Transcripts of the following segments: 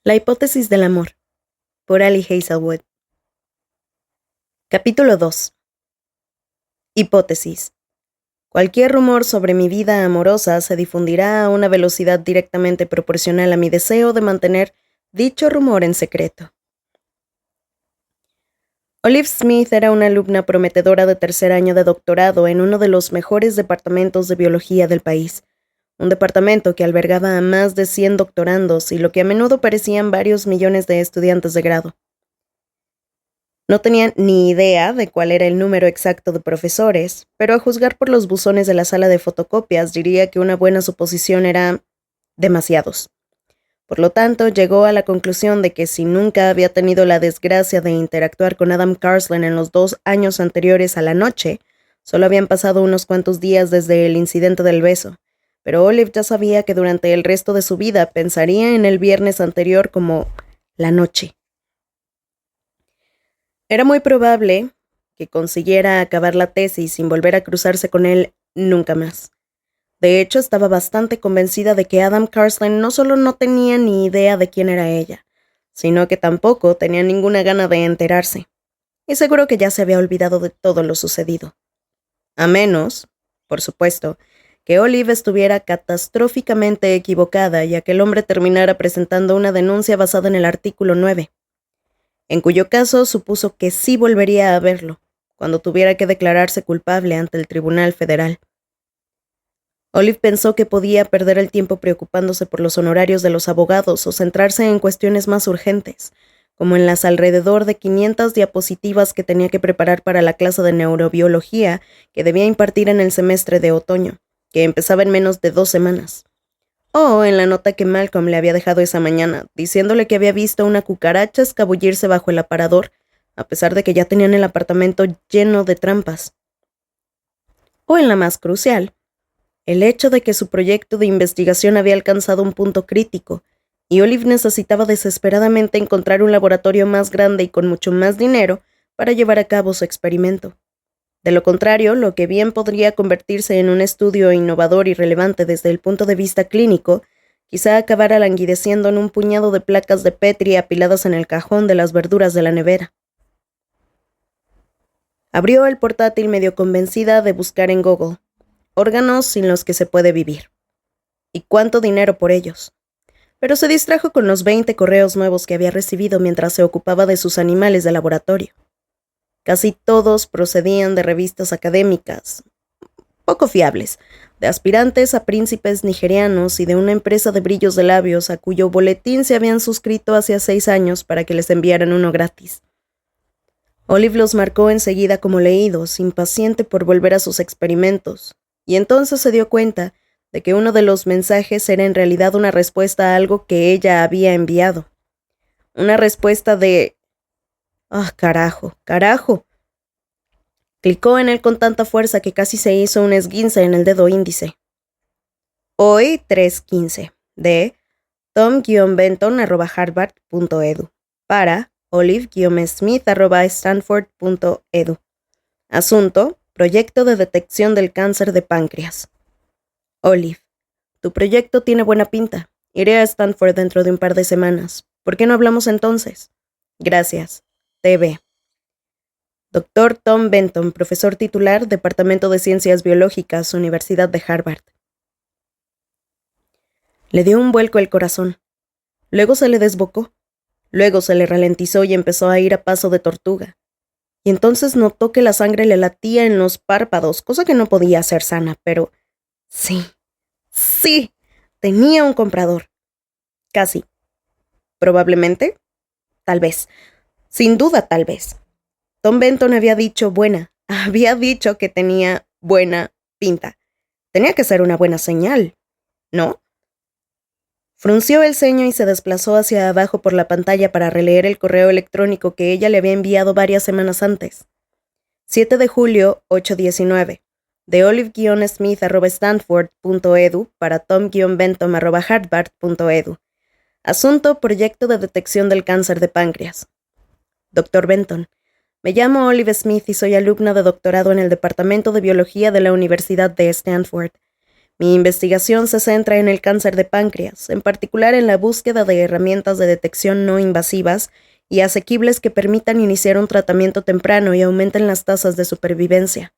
La hipótesis del amor, por Ali Hazelwood. Capítulo 2. Hipótesis. Cualquier rumor sobre mi vida amorosa se difundirá a una velocidad directamente proporcional a mi deseo de mantener dicho rumor en secreto. Olive Smith era una alumna prometedora de tercer año de doctorado en uno de los mejores departamentos de biología del país, un departamento que albergaba a más de 100 doctorandos y lo que a menudo parecían varios millones de estudiantes de grado. No tenían ni idea de cuál era el número exacto de profesores, pero a juzgar por los buzones de la sala de fotocopias diría que una buena suposición era demasiados. Por lo tanto, llegó a la conclusión de que si nunca había tenido la desgracia de interactuar con Adam Carsland en los 2 años anteriores a la noche, solo habían pasado unos cuantos días desde el incidente del beso, pero Olive ya sabía que durante el resto de su vida pensaría en el viernes anterior como la noche. Era muy probable que consiguiera acabar la tesis sin volver a cruzarse con él nunca más. De hecho, estaba bastante convencida de que Adam Carsland no solo no tenía ni idea de quién era ella, sino que tampoco tenía ninguna gana de enterarse. Y seguro que ya se había olvidado de todo lo sucedido. A menos, por supuesto, que Olive estuviera catastróficamente equivocada y aquel hombre terminara presentando una denuncia basada en el artículo 9. En cuyo caso supuso que sí volvería a verlo, cuando tuviera que declararse culpable ante el Tribunal Federal. Olive pensó que podía perder el tiempo preocupándose por los honorarios de los abogados o centrarse en cuestiones más urgentes, como en las alrededor de 500 diapositivas que tenía que preparar para la clase de neurobiología que debía impartir en el semestre de otoño, que empezaba en menos de 2 semanas. O en la nota que Malcolm le había dejado esa mañana, diciéndole que había visto una cucaracha escabullirse bajo el aparador, a pesar de que ya tenían el apartamento lleno de trampas. O en la más crucial, el hecho de que su proyecto de investigación había alcanzado un punto crítico, y Olive necesitaba desesperadamente encontrar un laboratorio más grande y con mucho más dinero para llevar a cabo su experimento. De lo contrario, lo que bien podría convertirse en un estudio innovador y relevante desde el punto de vista clínico, quizá acabara languideciendo en un puñado de placas de Petri apiladas en el cajón de las verduras de la nevera. Abrió el portátil medio convencida de buscar en Google órganos sin los que se puede vivir. ¿Y cuánto dinero por ellos? Pero se distrajo con los 20 correos nuevos que había recibido mientras se ocupaba de sus animales de laboratorio. Casi todos procedían de revistas académicas, poco fiables, de aspirantes a príncipes nigerianos y de una empresa de brillos de labios a cuyo boletín se habían suscrito hacía 6 años para que les enviaran uno gratis. Olive los marcó enseguida como leídos, impaciente por volver a sus experimentos, y entonces se dio cuenta de que uno de los mensajes era en realidad una respuesta a algo que ella había enviado. Una respuesta de... ¡Ah, carajo, carajo! Clicó en él con tanta fuerza que casi se hizo un esguince en el dedo índice. Hoy 3:15 de tom-benton@harvard.edu para olive-smith@stanford.edu. Asunto: Proyecto de detección del cáncer de páncreas. Olive, tu proyecto tiene buena pinta. Iré a Stanford dentro de un par de semanas. ¿Por qué no hablamos entonces? Gracias. TV. Dr. Tom Benton, profesor titular, Departamento de Ciencias Biológicas, Universidad de Harvard. Le dio un vuelco el corazón. Luego se le desbocó. Luego se le ralentizó y empezó a ir a paso de tortuga. Y entonces notó que la sangre le latía en los párpados, cosa que no podía ser sana, pero... Sí, tenía un comprador. Casi. Probablemente. Tal vez. Sin duda, tal vez. Tom Benton había dicho que tenía buena pinta. Tenía que ser una buena señal, ¿no? Frunció el ceño y se desplazó hacia abajo por la pantalla para releer el correo electrónico que ella le había enviado varias semanas antes. 7 de julio, 8:19, de olive-smith@stanford.edu para tom-benton@harvard.edu. Asunto: Proyecto de detección del cáncer de páncreas. Dr. Benton, me llamo Olive Smith y soy alumna de doctorado en el Departamento de Biología de la Universidad de Stanford. Mi investigación se centra en el cáncer de páncreas, en particular en la búsqueda de herramientas de detección no invasivas y asequibles que permitan iniciar un tratamiento temprano y aumenten las tasas de supervivencia.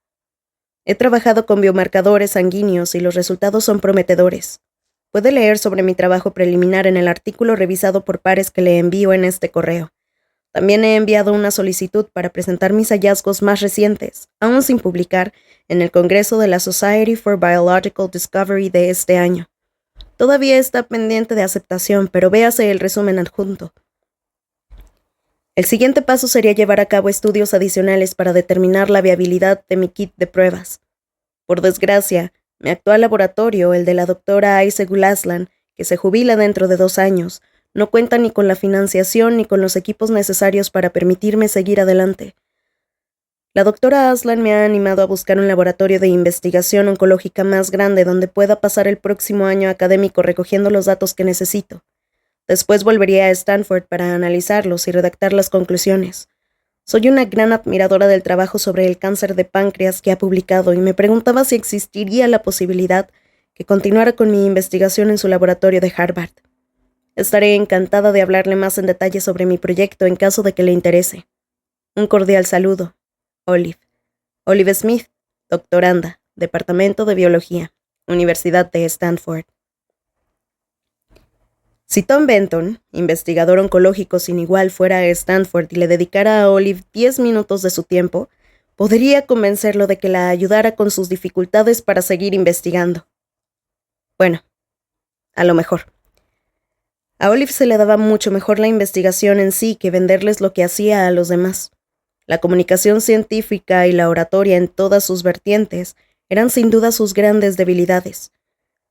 He trabajado con biomarcadores sanguíneos y los resultados son prometedores. Puede leer sobre mi trabajo preliminar en el artículo revisado por pares que le envío en este correo. También he enviado una solicitud para presentar mis hallazgos más recientes, aún sin publicar, en el Congreso de la Society for Biological Discovery de este año. Todavía está pendiente de aceptación, pero véase el resumen adjunto. El siguiente paso sería llevar a cabo estudios adicionales para determinar la viabilidad de mi kit de pruebas. Por desgracia, mi actual laboratorio, el de la doctora Aysegul Aslan, que se jubila dentro de 2 años, no cuenta ni con la financiación ni con los equipos necesarios para permitirme seguir adelante. La doctora Aslan me ha animado a buscar un laboratorio de investigación oncológica más grande donde pueda pasar el próximo año académico recogiendo los datos que necesito. Después volvería a Stanford para analizarlos y redactar las conclusiones. Soy una gran admiradora del trabajo sobre el cáncer de páncreas que ha publicado y me preguntaba si existiría la posibilidad que continuara con mi investigación en su laboratorio de Harvard. Estaré encantada de hablarle más en detalle sobre mi proyecto en caso de que le interese. Un cordial saludo. Olive. Olive Smith, doctoranda, Departamento de Biología, Universidad de Stanford. Si Tom Benton, investigador oncológico sin igual, fuera a Stanford y le dedicara a Olive 10 minutos de su tiempo, podría convencerlo de que la ayudara con sus dificultades para seguir investigando. Bueno, a lo mejor. A Olive se le daba mucho mejor la investigación en sí que venderles lo que hacía a los demás. La comunicación científica y la oratoria en todas sus vertientes eran sin duda sus grandes debilidades,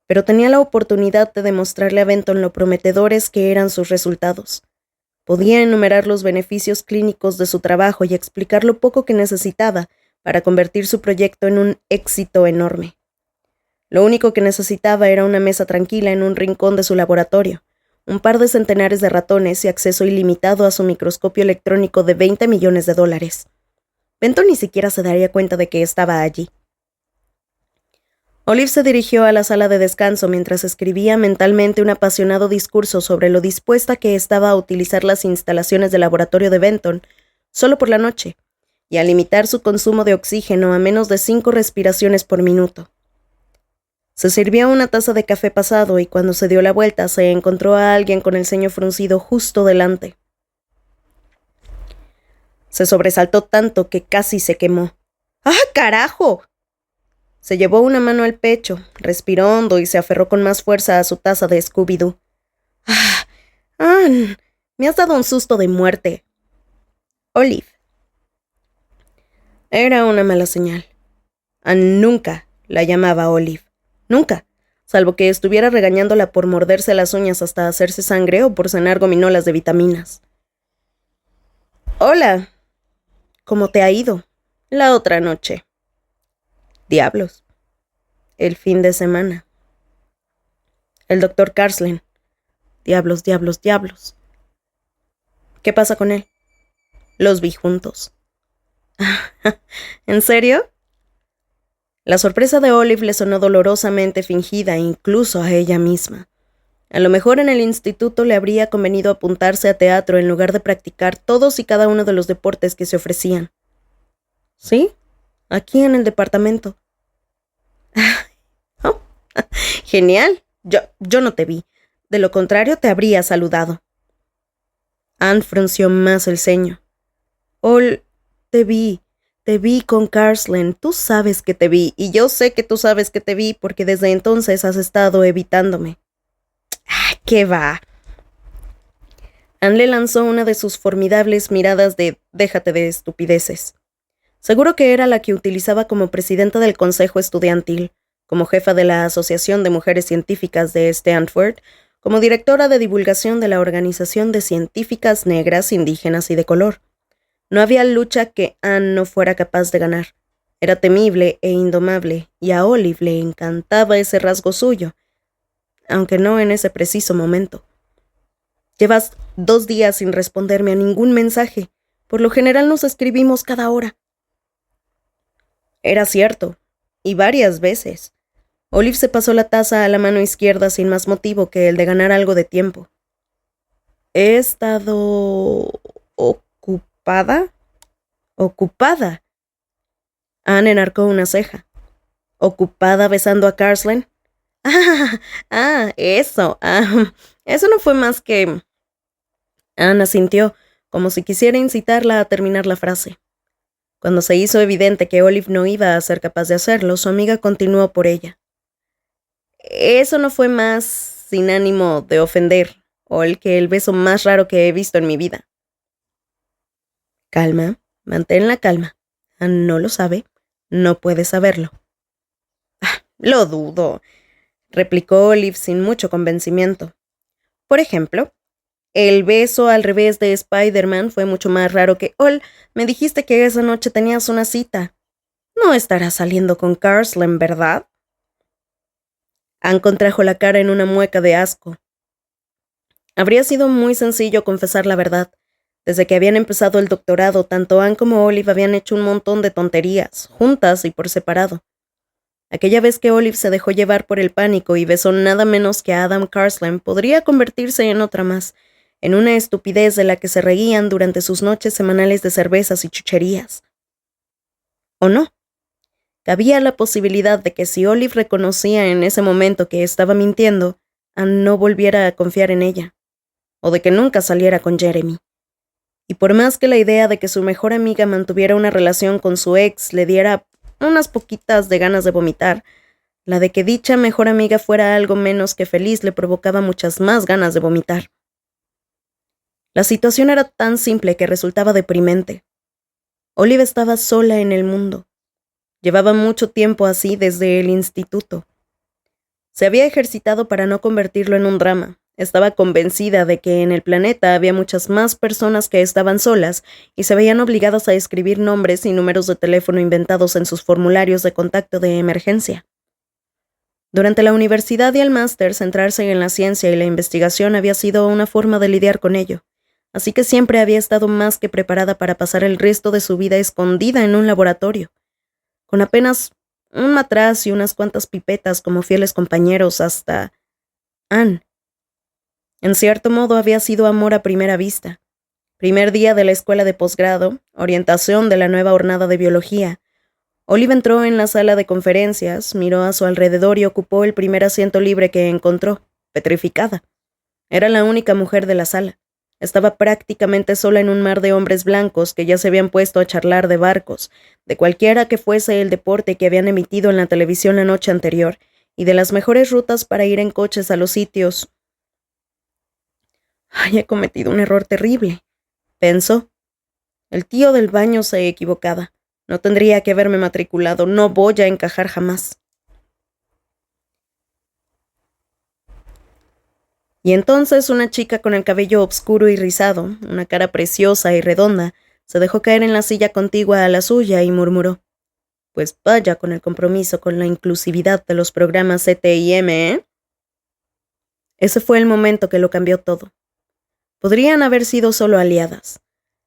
pero tenía la oportunidad de demostrarle a Benton lo prometedores que eran sus resultados. Podía enumerar los beneficios clínicos de su trabajo y explicar lo poco que necesitaba para convertir su proyecto en un éxito enorme. Lo único que necesitaba era una mesa tranquila en un rincón de su laboratorio, un par de centenares de ratones y acceso ilimitado a su microscopio electrónico de $20 millones. Benton ni siquiera se daría cuenta de que estaba allí. Olive se dirigió a la sala de descanso mientras escribía mentalmente un apasionado discurso sobre lo dispuesta que estaba a utilizar las instalaciones del laboratorio de Benton solo por la noche y a limitar su consumo de oxígeno a menos de 5 respiraciones por minuto. Se sirvió una taza de café pasado y cuando se dio la vuelta se encontró a alguien con el ceño fruncido justo delante. Se sobresaltó tanto que casi se quemó. ¡Ah, carajo! Se llevó una mano al pecho, respiró hondo y se aferró con más fuerza a su taza de Scooby-Doo. ¡Ah! ¡Ann! Me has dado un susto de muerte. Olive. Era una mala señal. Ann nunca la llamaba Olive. Nunca, salvo que estuviera regañándola por morderse las uñas hasta hacerse sangre o por cenar gominolas de vitaminas. Hola. ¿Cómo te ha ido? La otra noche. Diablos. El fin de semana. El doctor Carslen. Diablos, diablos, diablos. ¿Qué pasa con él? Los vi juntos. ¿En serio? La sorpresa de Olive le sonó dolorosamente fingida, incluso a ella misma. A lo mejor en el instituto le habría convenido apuntarse a teatro en lugar de practicar todos y cada uno de los deportes que se ofrecían. ¿Sí? Aquí en el departamento. Oh, genial. Yo no te vi. De lo contrario, te habría saludado. Ann frunció más el ceño. Te vi con Carslen. Tú sabes que te vi, y yo sé que tú sabes que te vi porque desde entonces has estado evitándome. ¡Ah, qué va! Ann le lanzó una de sus formidables miradas de déjate de estupideces. Seguro que era la que utilizaba como presidenta del consejo estudiantil, como jefa de la Asociación de Mujeres Científicas de Stanford, como directora de divulgación de la Organización de Científicas Negras, Indígenas y de Color. No había lucha que Ann no fuera capaz de ganar. Era temible e indomable, y a Olive le encantaba ese rasgo suyo, aunque no en ese preciso momento. Llevas 2 días sin responderme a ningún mensaje. Por lo general nos escribimos cada hora. Era cierto, y varias veces. Olive se pasó la taza a la mano izquierda sin más motivo que el de ganar algo de tiempo. He estado... ¿ocupada? ¿Ocupada? Anne enarcó una ceja. ¿Ocupada besando a Carsland? Eso. Eso no fue más que... Anne asintió, como si quisiera incitarla a terminar la frase. Cuando se hizo evidente que Olive no iba a ser capaz de hacerlo, su amiga continuó por ella. Eso no fue más sin ánimo de ofender, Ol, que el beso más raro que he visto en mi vida. Calma, mantén la calma. Anne no lo sabe, no puede saberlo. Lo dudo, replicó Olive sin mucho convencimiento. Por ejemplo, el beso al revés de Spider-Man fue mucho más raro que... me dijiste que esa noche tenías una cita. No estarás saliendo con Carsland, ¿verdad? Anne contrajo la cara en una mueca de asco. Habría sido muy sencillo confesar la verdad. Desde que habían empezado el doctorado, tanto Anne como Olive habían hecho un montón de tonterías, juntas y por separado. Aquella vez que Olive se dejó llevar por el pánico y besó nada menos que a Adam Carsland podría convertirse en otra más, en una estupidez de la que se reían durante sus noches semanales de cervezas y chucherías. ¿O no? Cabía la posibilidad de que si Olive reconocía en ese momento que estaba mintiendo, Anne no volviera a confiar en ella, o de que nunca saliera con Jeremy. Y por más que la idea de que su mejor amiga mantuviera una relación con su ex le diera unas poquitas de ganas de vomitar, la de que dicha mejor amiga fuera algo menos que feliz le provocaba muchas más ganas de vomitar. La situación era tan simple que resultaba deprimente. Olive estaba sola en el mundo. Llevaba mucho tiempo así desde el instituto. Se había ejercitado para no convertirlo en un drama. Estaba convencida de que en el planeta había muchas más personas que estaban solas y se veían obligadas a escribir nombres y números de teléfono inventados en sus formularios de contacto de emergencia. Durante la universidad y el máster, centrarse en la ciencia y la investigación había sido una forma de lidiar con ello, así que siempre había estado más que preparada para pasar el resto de su vida escondida en un laboratorio, con apenas un matraz y unas cuantas pipetas como fieles compañeros hasta Anne. En cierto modo había sido amor a primera vista. Primer día de la escuela de posgrado, orientación de la nueva jornada de biología. Olive entró en la sala de conferencias, miró a su alrededor y ocupó el primer asiento libre que encontró, petrificada. Era la única mujer de la sala. Estaba prácticamente sola en un mar de hombres blancos que ya se habían puesto a charlar de barcos, de cualquiera que fuese el deporte que habían emitido en la televisión la noche anterior, y de las mejores rutas para ir en coches a los sitios. He cometido un error terrible, pensó. El tío del baño se equivocaba. No tendría que haberme matriculado. No voy a encajar jamás. Y entonces una chica con el cabello oscuro y rizado, una cara preciosa y redonda, se dejó caer en la silla contigua a la suya y murmuró: Pues vaya con el compromiso con la inclusividad de los programas CTIM, ¿eh? Ese fue el momento que lo cambió todo. Podrían haber sido solo aliadas.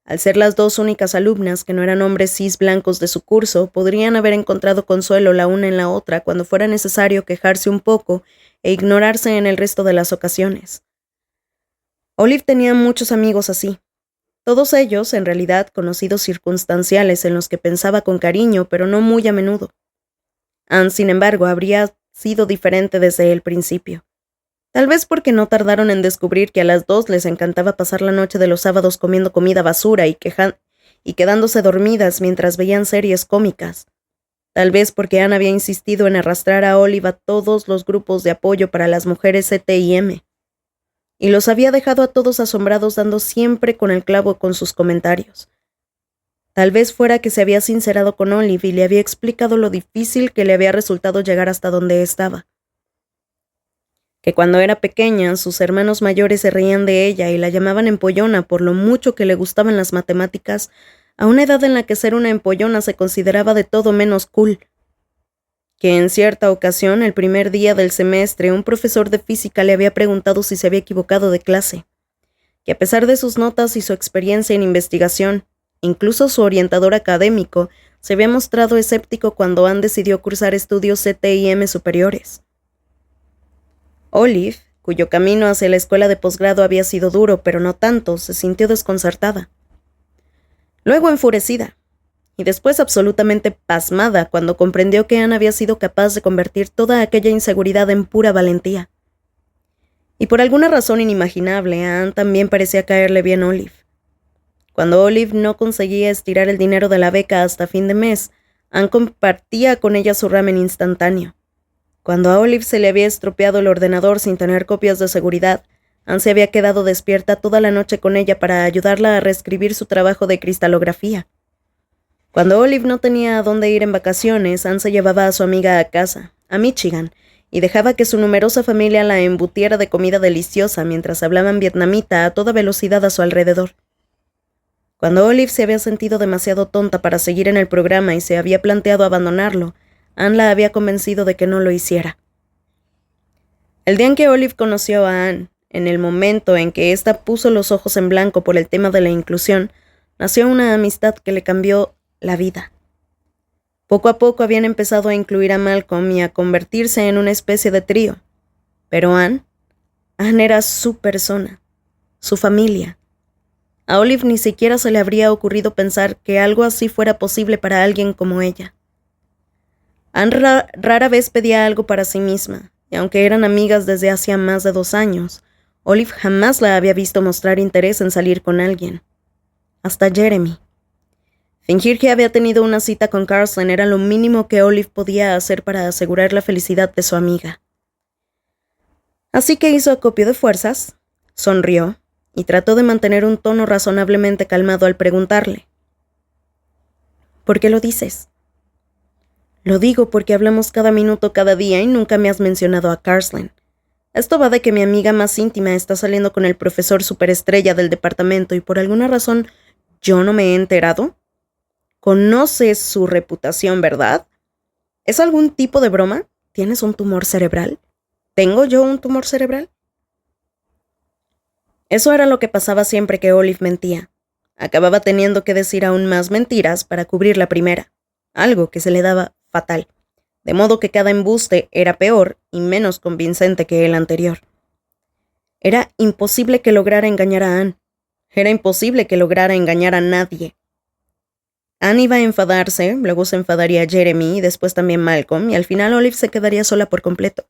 Al ser las dos únicas alumnas que no eran hombres cis blancos de su curso, podrían haber encontrado consuelo la una en la otra cuando fuera necesario quejarse un poco e ignorarse en el resto de las ocasiones. Olive tenía muchos amigos así. Todos ellos, en realidad, conocidos circunstanciales en los que pensaba con cariño, pero no muy a menudo. Anne, sin embargo, habría sido diferente desde el principio. Tal vez porque no tardaron en descubrir que a las dos les encantaba pasar la noche de los sábados comiendo comida basura y quedándose dormidas mientras veían series cómicas. Tal vez porque Anne había insistido en arrastrar a Olive a todos los grupos de apoyo para las mujeres CTIM, y los había dejado a todos asombrados dando siempre con el clavo con sus comentarios. Tal vez fuera que se había sincerado con Olive y le había explicado lo difícil que le había resultado llegar hasta donde estaba. Que cuando era pequeña, sus hermanos mayores se reían de ella y la llamaban empollona por lo mucho que le gustaban las matemáticas, a una edad en la que ser una empollona se consideraba de todo menos cool. Que en cierta ocasión, el primer día del semestre, un profesor de física le había preguntado si se había equivocado de clase. Que a pesar de sus notas y su experiencia en investigación, incluso su orientador académico, Se había mostrado escéptico cuando Anne decidió cursar estudios CTIM superiores. Olive, cuyo camino hacia la escuela de posgrado había sido duro, pero no tanto, se sintió desconcertada. Luego enfurecida, y después absolutamente pasmada cuando comprendió que Anne había sido capaz de convertir toda aquella inseguridad en pura valentía. Y por alguna razón inimaginable, a Anne también parecía caerle bien Olive. Cuando Olive no conseguía estirar el dinero de la beca hasta fin de mes, Anne compartía con ella su ramen instantáneo. Cuando a Olive se le había estropeado el ordenador sin tener copias de seguridad, Anne se había quedado despierta toda la noche con ella para ayudarla a reescribir su trabajo de cristalografía. Cuando Olive no tenía a dónde ir en vacaciones, Anne se llevaba a su amiga a casa, a Michigan, y dejaba que su numerosa familia la embutiera de comida deliciosa mientras hablaban vietnamita a toda velocidad a su alrededor. Cuando Olive se había sentido demasiado tonta para seguir en el programa y se había planteado abandonarlo, Anne la había convencido de que no lo hiciera. El día en que Olive conoció a Anne, en el momento en que ésta puso los ojos en blanco por el tema de la inclusión, nació una amistad que le cambió la vida. Poco a poco habían empezado a incluir a Malcolm y a convertirse en una especie de trío. Pero Anne era su persona, su familia. A Olive ni siquiera se le habría ocurrido pensar que algo así fuera posible para alguien como ella. Anne rara vez pedía algo para sí misma, y aunque eran amigas desde hacía más de 2 años, Olive jamás la había visto mostrar interés en salir con alguien. Hasta Jeremy. Fingir que había tenido una cita con Carson era lo mínimo que Olive podía hacer para asegurar la felicidad de su amiga. Así que hizo acopio de fuerzas, sonrió, y trató de mantener un tono razonablemente calmado al preguntarle. ¿Por qué lo dices? Lo digo porque hablamos cada minuto cada día y nunca me has mencionado a Carson. Esto va de que mi amiga más íntima está saliendo con el profesor superestrella del departamento y por alguna razón yo no me he enterado. ¿Conoces su reputación, verdad? ¿Es algún tipo de broma? ¿Tienes un tumor cerebral? ¿Tengo yo un tumor cerebral? Eso era lo que pasaba siempre que Olive mentía. Acababa teniendo que decir aún más mentiras para cubrir la primera, algo que se le daba fatal, de modo que cada embuste era peor y menos convincente que el anterior. Era imposible que lograra engañar a Anne. Era imposible que lograra engañar a nadie. Anne iba a enfadarse, luego se enfadaría Jeremy y después también Malcolm, y al final Olive se quedaría sola por completo.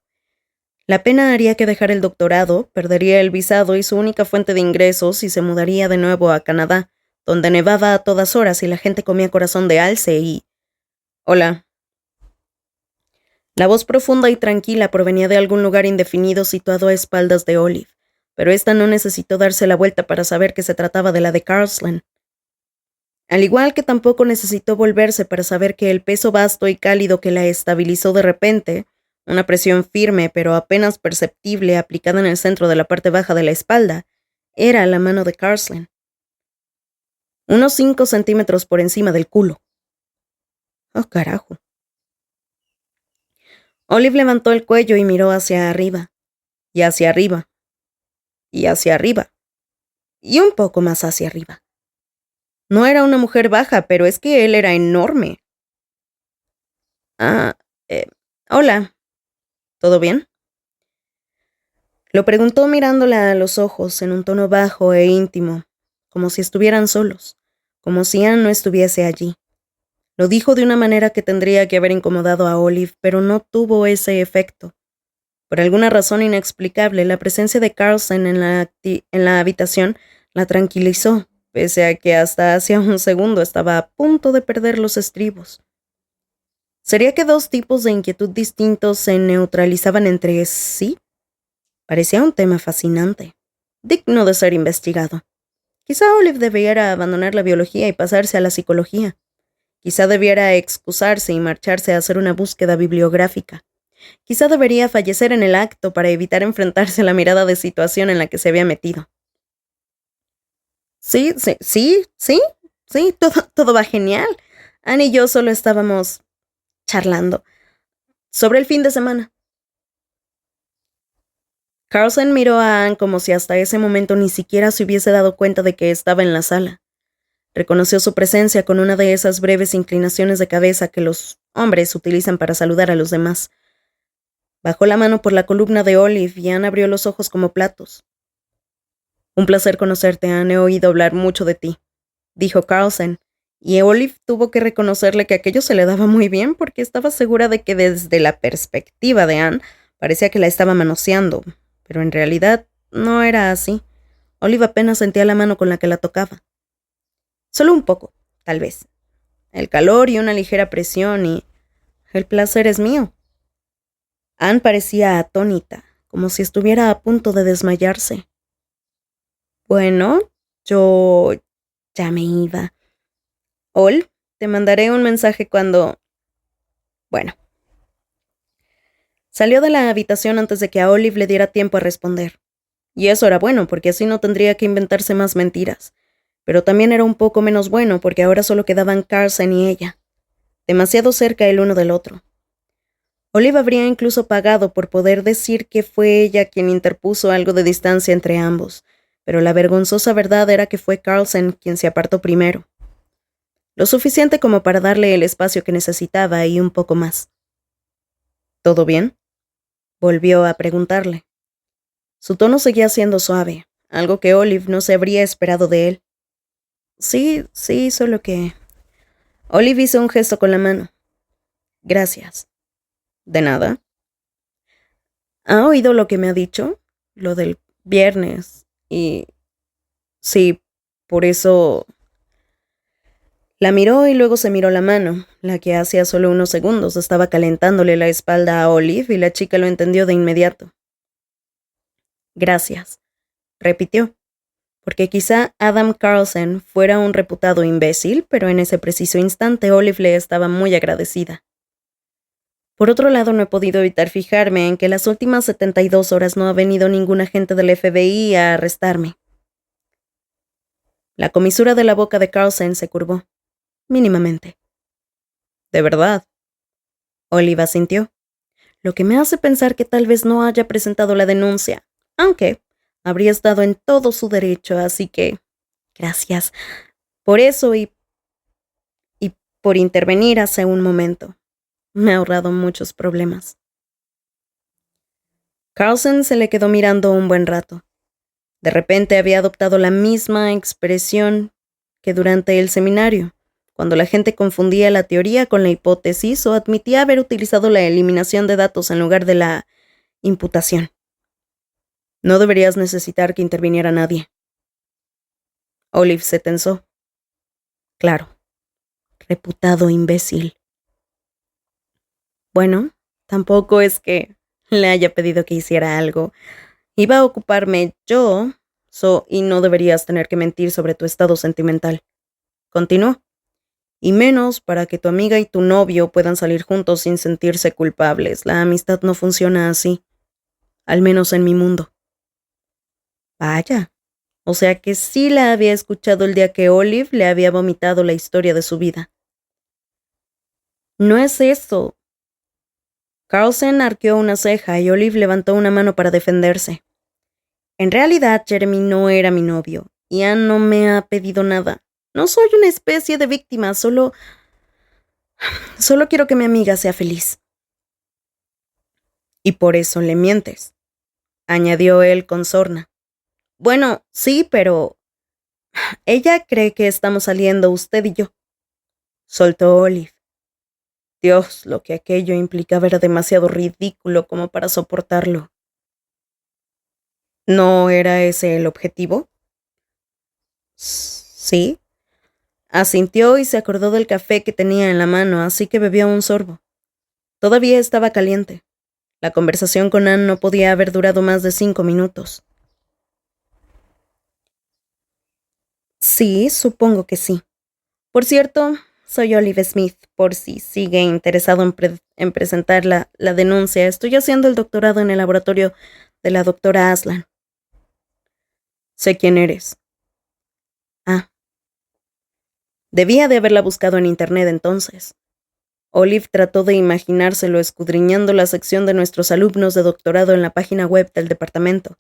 La pena haría que dejar el doctorado, perdería el visado y su única fuente de ingresos y se mudaría de nuevo a Canadá, donde nevaba a todas horas y la gente comía corazón de alce y... Hola. La voz profunda y tranquila provenía de algún lugar indefinido situado a espaldas de Olive, pero ésta no necesitó darse la vuelta para saber que se trataba de la de Carson. Al igual que tampoco necesitó volverse para saber que el peso vasto y cálido que la estabilizó de repente, una presión firme pero apenas perceptible aplicada en el centro de la parte baja de la espalda, era la mano de Carson. Unos 5 centímetros por encima del culo. ¡Oh, carajo! Olive levantó el cuello y miró hacia arriba, y hacia arriba, y hacia arriba, y un poco más hacia arriba. No era una mujer baja, pero es que él era enorme. Hola. ¿Todo bien? Lo preguntó mirándola a los ojos en un tono bajo e íntimo, como si estuvieran solos, como si Anne no estuviese allí. Lo dijo de una manera que tendría que haber incomodado a Olive, pero no tuvo ese efecto. Por alguna razón inexplicable, la presencia de Carson en la habitación la tranquilizó, pese a que hasta hacía un segundo estaba a punto de perder los estribos. ¿Sería que 2 tipos de inquietud distintos se neutralizaban entre sí? Parecía un tema fascinante, digno de ser investigado. Quizá Olive debiera abandonar la biología y pasarse a la psicología. Quizá debiera excusarse y marcharse a hacer una búsqueda bibliográfica. Quizá debería fallecer en el acto para evitar enfrentarse a la mirada de situación en la que se había metido. Sí, todo va genial. Anne y yo solo estábamos charlando sobre el fin de semana. Carson miró a Anne como si hasta ese momento ni siquiera se hubiese dado cuenta de que estaba en la sala. Reconoció su presencia con una de esas breves inclinaciones de cabeza que los hombres utilizan para saludar a los demás. Bajó la mano por la columna de Olive y Anne abrió los ojos como platos. Un placer conocerte, Anne. He oído hablar mucho de ti, dijo Carlsen, y Olive tuvo que reconocerle que aquello se le daba muy bien porque estaba segura de que desde la perspectiva de Anne parecía que la estaba manoseando, pero en realidad no era así. Olive apenas sentía la mano con la que la tocaba. Solo un poco, tal vez. El calor y una ligera presión y... el placer es mío. Anne parecía atónita, como si estuviera a punto de desmayarse. Bueno, yo ya me iba. Ol, te mandaré un mensaje cuando... Bueno. Salió de la habitación antes de que a Olive le diera tiempo a responder. Y eso era bueno, porque así no tendría que inventarse más mentiras. Pero también era un poco menos bueno, porque ahora solo quedaban Carlsen y ella, demasiado cerca el uno del otro. Olive habría incluso pagado por poder decir que fue ella quien interpuso algo de distancia entre ambos, pero la vergonzosa verdad era que fue Carlsen quien se apartó primero. Lo suficiente como para darle el espacio que necesitaba y un poco más. ¿Todo bien?, volvió a preguntarle. Su tono seguía siendo suave, algo que Olive no se habría esperado de él. Sí, solo que... Olive hizo un gesto con la mano. Gracias. ¿De nada? ¿Ha oído lo que me ha dicho? Lo del viernes. Y... sí, por eso... La miró y luego se miró la mano, la que hacía solo unos segundos estaba calentándole la espalda a Olive y la chica lo entendió de inmediato. Gracias, repitió, porque quizá Adam Carlsen fuera un reputado imbécil, pero en ese preciso instante Olive le estaba muy agradecida. Por otro lado, no he podido evitar fijarme en que las últimas 72 horas no ha venido ningún agente del FBI a arrestarme. La comisura de la boca de Carlsen se curvó. Mínimamente. ¿De verdad? Olive asintió, lo que me hace pensar que tal vez no haya presentado la denuncia, aunque habría estado en todo su derecho, así que... Gracias. Por eso y por intervenir hace un momento. Me ha ahorrado muchos problemas. Carlsen se le quedó mirando un buen rato. De repente había adoptado la misma expresión que durante el seminario, cuando la gente confundía la teoría con la hipótesis o admitía haber utilizado la eliminación de datos en lugar de la imputación. No deberías necesitar que interviniera nadie. Olive se tensó. Claro, reputado imbécil. Bueno, tampoco es que le haya pedido que hiciera algo. Iba a ocuparme yo, y no deberías tener que mentir sobre tu estado sentimental. Continuó. Y menos para que tu amiga y tu novio puedan salir juntos sin sentirse culpables. La amistad no funciona así. Al menos en mi mundo. Vaya. O sea que sí la había escuchado el día que Olive le había vomitado la historia de su vida. No es eso. Carlsen arqueó una ceja y Olive levantó una mano para defenderse. En realidad, Jeremy no era mi novio, y Anne no me ha pedido nada. No soy una especie de víctima, solo quiero que mi amiga sea feliz. Y por eso le mientes, añadió él con sorna. Bueno, sí, pero... ella cree que estamos saliendo usted y yo. Soltó Olive. Dios, lo que aquello implicaba era demasiado ridículo como para soportarlo. ¿No era ese el objetivo? Sí. Asintió y se acordó del café que tenía en la mano, así que bebió un sorbo. Todavía estaba caliente. La conversación con Anne no podía haber durado más de 5 minutos. Sí, supongo que sí. Por cierto, soy Olive Smith, por si sigue interesado en presentar la denuncia. Estoy haciendo el doctorado en el laboratorio de la doctora Aslan. Sé quién eres. Ah. Debía de haberla buscado en internet entonces. Olive trató de imaginárselo escudriñando la sección de nuestros alumnos de doctorado en la página web del departamento.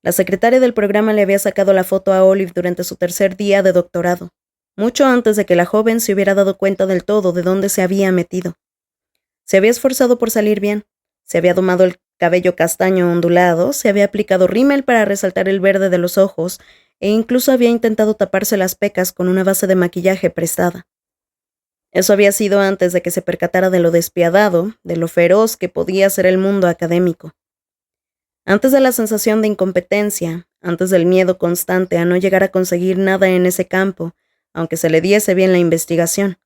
La secretaria del programa le había sacado la foto a Olive durante su tercer día de doctorado. mucho antes de que la joven se hubiera dado cuenta del todo de dónde se había metido. Se había esforzado por salir bien, se había domado el cabello castaño ondulado, se había aplicado rímel para resaltar el verde de los ojos, e incluso había intentado taparse las pecas con una base de maquillaje prestada. Eso había sido antes de que se percatara de lo despiadado, de lo feroz que podía ser el mundo académico. Antes de la sensación de incompetencia, antes del miedo constante a no llegar a conseguir nada en ese campo, aunque se le diese bien la investigación.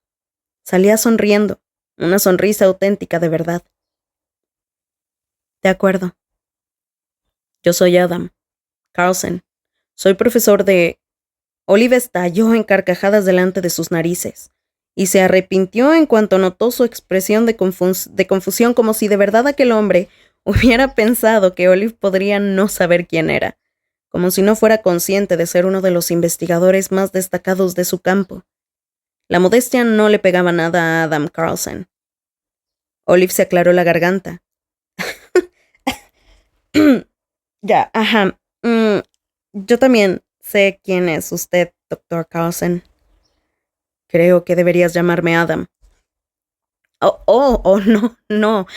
Salía sonriendo, una sonrisa auténtica de verdad. De acuerdo. Yo soy Adam Carlson. Soy profesor de... Olive estalló en carcajadas delante de sus narices, y se arrepintió en cuanto notó su expresión de confusión, como si de verdad aquel hombre hubiera pensado que Olive podría no saber quién era, como si no fuera consciente de ser uno de los investigadores más destacados de su campo. La modestia no le pegaba nada a Adam Carlson. Olive se aclaró la garganta. Ya, ajá. Yo también sé quién es usted, Dr. Carlson. Creo que deberías llamarme Adam. No.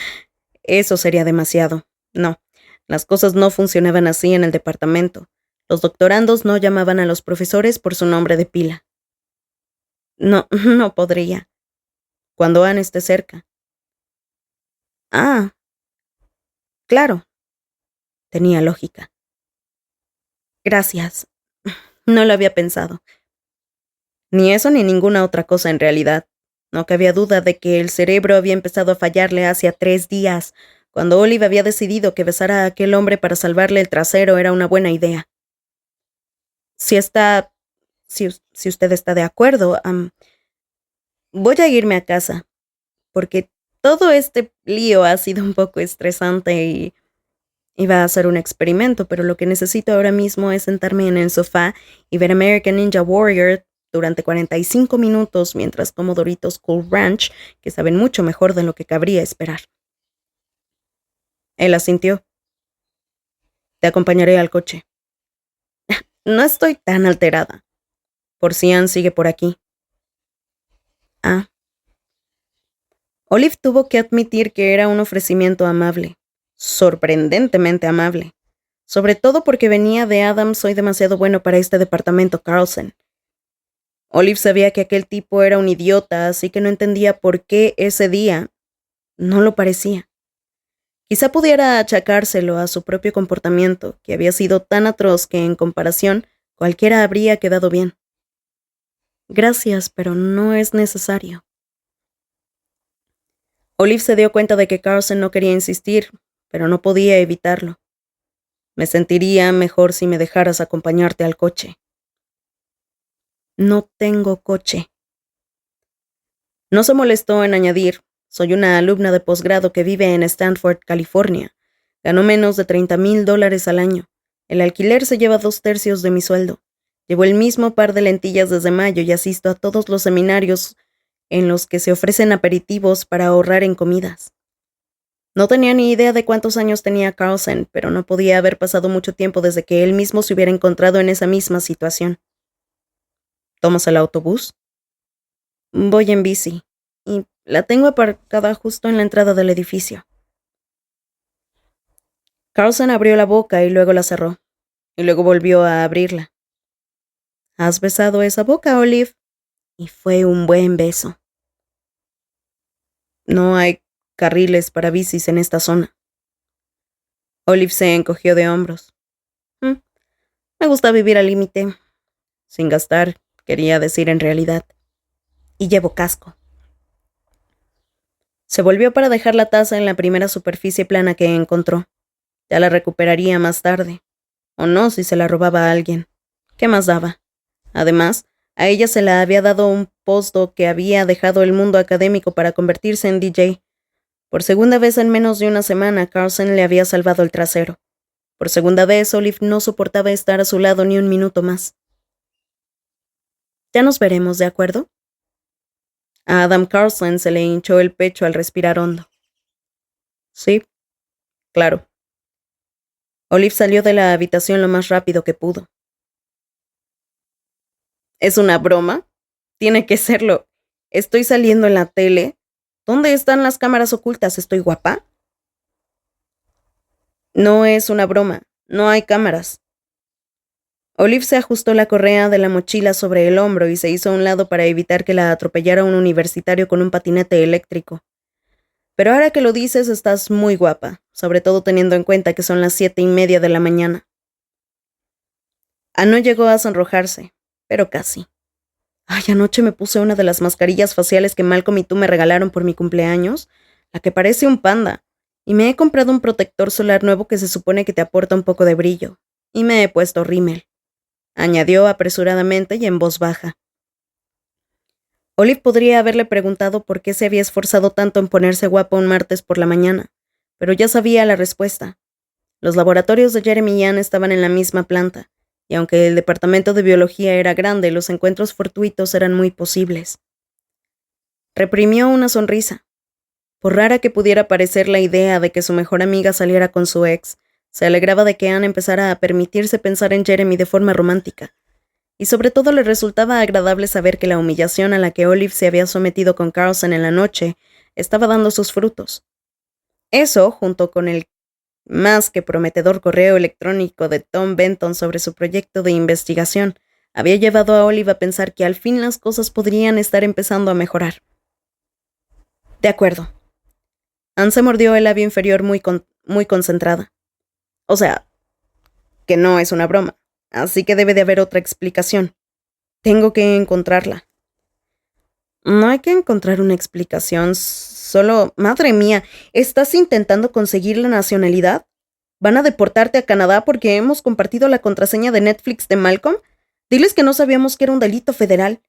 Eso sería demasiado. No, las cosas no funcionaban así en el departamento. Los doctorandos no llamaban a los profesores por su nombre de pila. No podría. Cuando Anne esté cerca. Ah, claro. Tenía lógica. Gracias. No lo había pensado. Ni eso ni ninguna otra cosa en realidad. No cabía duda de que el cerebro había empezado a fallarle hacía 3 días, cuando Olive había decidido que besar a aquel hombre para salvarle el trasero era una buena idea. Si usted está de acuerdo, voy a irme a casa, porque todo este lío ha sido un poco estresante y iba a ser un experimento, pero lo que necesito ahora mismo es sentarme en el sofá y ver American Ninja Warrior durante 45 minutos mientras como Doritos Cool Ranch, que saben mucho mejor de lo que cabría esperar. Él asintió. Te acompañaré al coche. No estoy tan alterada. Por si Anne sigue por aquí. Ah. Olive tuvo que admitir que era un ofrecimiento amable. Sorprendentemente amable. Sobre todo porque venía de Adam. Soy demasiado bueno para este departamento, Carlson. Olive sabía que aquel tipo era un idiota, así que no entendía por qué ese día no lo parecía. Quizá pudiera achacárselo a su propio comportamiento, que había sido tan atroz que, en comparación, cualquiera habría quedado bien. Gracias, pero no es necesario. Olive se dio cuenta de que Carlson no quería insistir, pero no podía evitarlo. Me sentiría mejor si me dejaras acompañarte al coche. No tengo coche. No se molestó en añadir, soy una alumna de posgrado que vive en Stanford, California. Gano menos de $30,000 al año. El alquiler se lleva 2/3 de mi sueldo. Llevo el mismo par de lentillas desde mayo y asisto a todos los seminarios en los que se ofrecen aperitivos para ahorrar en comidas. No tenía ni idea de cuántos años tenía Carlson, pero no podía haber pasado mucho tiempo desde que él mismo se hubiera encontrado en esa misma situación. ¿Tomas el autobús? Voy en bici, y la tengo aparcada justo en la entrada del edificio. Carlson abrió la boca y luego la cerró, y luego volvió a abrirla. ¿Has besado esa boca, Olive? Y fue un buen beso. No hay carriles para bicis en esta zona. Olive se encogió de hombros. Me gusta vivir al límite. Sin gastar, quería decir en realidad. Y llevo casco. Se volvió para dejar la taza en la primera superficie plana que encontró. Ya la recuperaría más tarde. O no, si se la robaba a alguien. ¿Qué más daba? Además, a ella se la había dado un postdoc que había dejado el mundo académico para convertirse en DJ. Por segunda vez en menos de una semana, Carlson le había salvado el trasero. Por segunda vez, Olive no soportaba estar a su lado ni un minuto más. Ya nos veremos, ¿de acuerdo? A Adam Carlson se le hinchó el pecho al respirar hondo. Sí, claro. Olive salió de la habitación lo más rápido que pudo. ¿Es una broma? Tiene que serlo. ¿Estoy saliendo en la tele? ¿Dónde están las cámaras ocultas? ¿Estoy guapa? No es una broma. No hay cámaras. Olive se ajustó la correa de la mochila sobre el hombro y se hizo a un lado para evitar que la atropellara un universitario con un patinete eléctrico. Pero ahora que lo dices, estás muy guapa, sobre todo teniendo en cuenta que son las 7:30 de la mañana. No llegó a sonrojarse, pero casi. Ay, anoche me puse una de las mascarillas faciales que Malcolm y tú me regalaron por mi cumpleaños, la que parece un panda, y me he comprado un protector solar nuevo que se supone que te aporta un poco de brillo, y me he puesto rímel, añadió apresuradamente y en voz baja. Olive podría haberle preguntado por qué se había esforzado tanto en ponerse guapa un martes por la mañana, pero ya sabía la respuesta. Los laboratorios de Jeremy y Anne estaban en la misma planta, y aunque el departamento de biología era grande, los encuentros fortuitos eran muy posibles. Reprimió una sonrisa. Por rara que pudiera parecer la idea de que su mejor amiga saliera con su ex, se alegraba de que Anne empezara a permitirse pensar en Jeremy de forma romántica, y sobre todo le resultaba agradable saber que la humillación a la que Olive se había sometido con Carlson en la noche estaba dando sus frutos. Eso, junto con el más que prometedor correo electrónico de Tom Benton sobre su proyecto de investigación, había llevado a Olive a pensar que al fin las cosas podrían estar empezando a mejorar. De acuerdo. Anne se mordió el labio inferior muy concentrada. O sea, que no es una broma, así que debe de haber otra explicación. Tengo que encontrarla. No hay que encontrar una explicación, solo... Madre mía, ¿estás intentando conseguir la nacionalidad? ¿Van a deportarte a Canadá porque hemos compartido la contraseña de Netflix de Malcolm? Diles que no sabíamos que era un delito federal.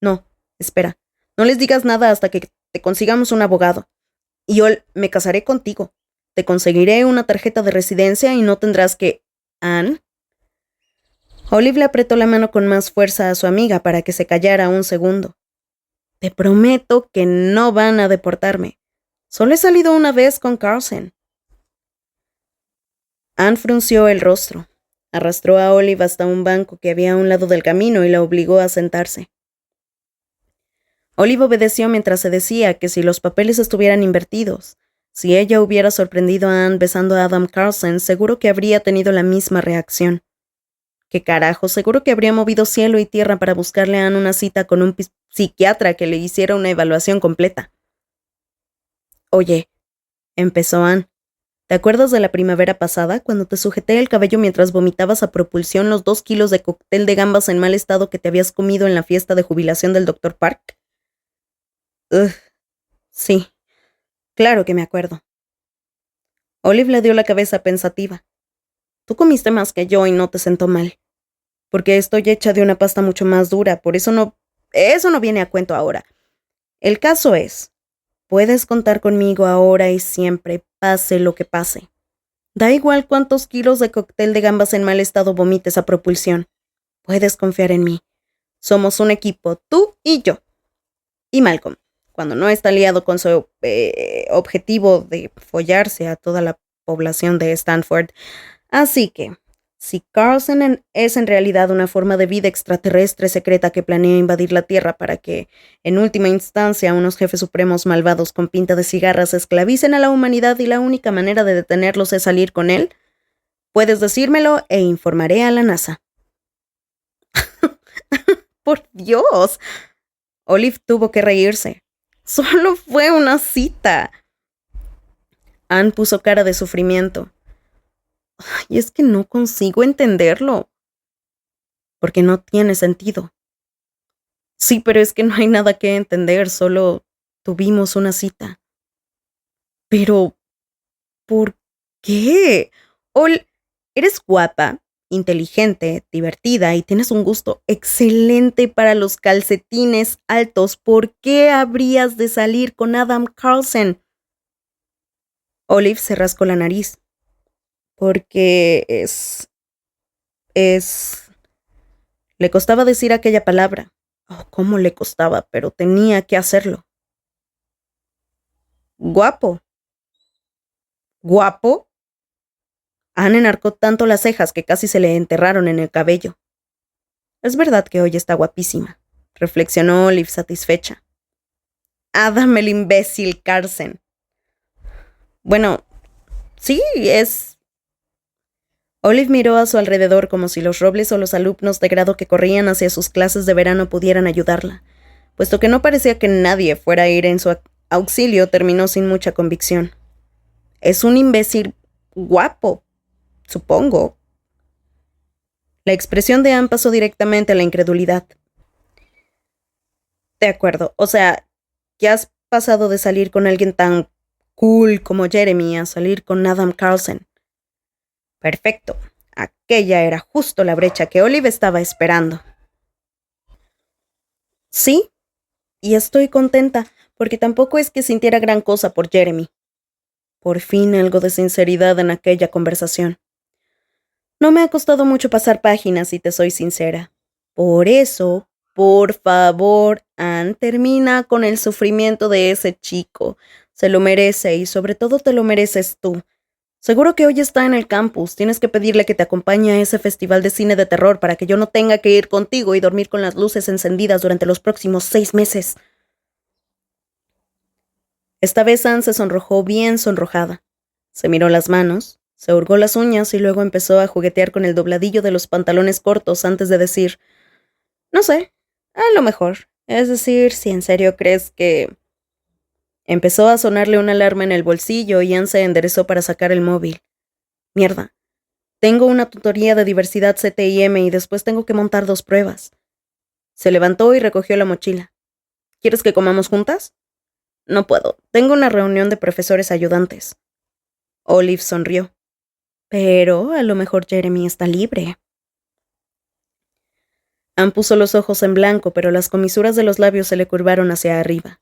No, espera, no les digas nada hasta que te consigamos un abogado. Y yo me casaré contigo. Te conseguiré una tarjeta de residencia y no tendrás que... ¿Anne? Olive le apretó la mano con más fuerza a su amiga para que se callara un segundo. Te prometo que no van a deportarme. Solo he salido una vez con Carlson. Anne frunció el rostro. Arrastró a Olive hasta un banco que había a un lado del camino y la obligó a sentarse. Olive obedeció mientras se decía que si los papeles estuvieran invertidos, si ella hubiera sorprendido a Anne besando a Adam Carlson, seguro que habría tenido la misma reacción. ¿Qué carajo? Seguro que habría movido cielo y tierra para buscarle a Anne una cita con un psiquiatra que le hiciera una evaluación completa. Oye, empezó Anne, ¿te acuerdas de la primavera pasada, cuando te sujeté el cabello mientras vomitabas a propulsión los 2 kilos de cóctel de gambas en mal estado que te habías comido en la fiesta de jubilación del Dr. Park? Sí, claro que me acuerdo. Olive le dio la cabeza pensativa. Tú comiste más que yo y no te sentó mal. Porque estoy hecha de una pasta mucho más dura, por eso no viene a cuento ahora. El caso es, puedes contar conmigo ahora y siempre, pase lo que pase. Da igual cuántos kilos de cóctel de gambas en mal estado vomites a propulsión. Puedes confiar en mí. Somos un equipo, tú y yo. Y Malcolm, cuando no está liado con su objetivo de follarse a toda la población de Stanford. Así que, si Carlson es en realidad una forma de vida extraterrestre secreta que planea invadir la Tierra para que, en última instancia, unos jefes supremos malvados con pinta de cigarras esclavicen a la humanidad y la única manera de detenerlos es salir con él, puedes decírmelo e informaré a la NASA. ¡Por Dios! Olive tuvo que reírse. Solo fue una cita. Anne puso cara de sufrimiento. Y es que no consigo entenderlo. Porque no tiene sentido. Sí, pero es que no hay nada que entender, solo tuvimos una cita. Pero, ¿por qué? Eres guapa, inteligente, divertida y tienes un gusto excelente para los calcetines altos. ¿Por qué habrías de salir con Adam Carlson? Olive se rascó la nariz. Porque es... Le costaba decir aquella palabra. Oh, cómo le costaba, pero tenía que hacerlo. Guapo. ¿Guapo? Anne enarcó tanto las cejas que casi se le enterraron en el cabello. Es verdad que hoy está guapísima. reflexionó Olive satisfecha. Adam el imbécil Carson. Bueno, sí, es... Olive miró a su alrededor como si los robles o los alumnos de grado que corrían hacia sus clases de verano pudieran ayudarla. Puesto que no parecía que nadie fuera a ir en su auxilio, terminó sin mucha convicción. Es un imbécil guapo, supongo. La expresión de Anne pasó directamente a la incredulidad. De acuerdo, o sea, ¿qué has pasado de salir con alguien tan cool como Jeremy a salir con Adam Carlson? Perfecto. Aquella era justo la brecha que Olive estaba esperando. Sí, y estoy contenta, porque tampoco es que sintiera gran cosa por Jeremy. Por fin algo de sinceridad en aquella conversación. No me ha costado mucho pasar páginas, si te soy sincera. Por eso, por favor, Anne, termina con el sufrimiento de ese chico. Se lo merece y sobre todo te lo mereces tú. Seguro que hoy está en el campus. Tienes que pedirle que te acompañe a ese festival de cine de terror para que yo no tenga que ir contigo y dormir con las luces encendidas durante los próximos 6 meses. Esta vez Anne se sonrojó bien sonrojada. Se miró las manos, se hurgó las uñas y luego empezó a juguetear con el dobladillo de los pantalones cortos antes de decir, no sé, a lo mejor. Es decir, si en serio crees que... Empezó a sonarle una alarma en el bolsillo y Anne se enderezó para sacar el móvil. Mierda. Tengo una tutoría de diversidad CTIM y después tengo que montar 2 pruebas. Se levantó y recogió la mochila. ¿Quieres que comamos juntas? No puedo. Tengo una reunión de profesores ayudantes. Olive sonrió. Pero a lo mejor Jeremy está libre. Anne puso los ojos en blanco, pero las comisuras de los labios se le curvaron hacia arriba.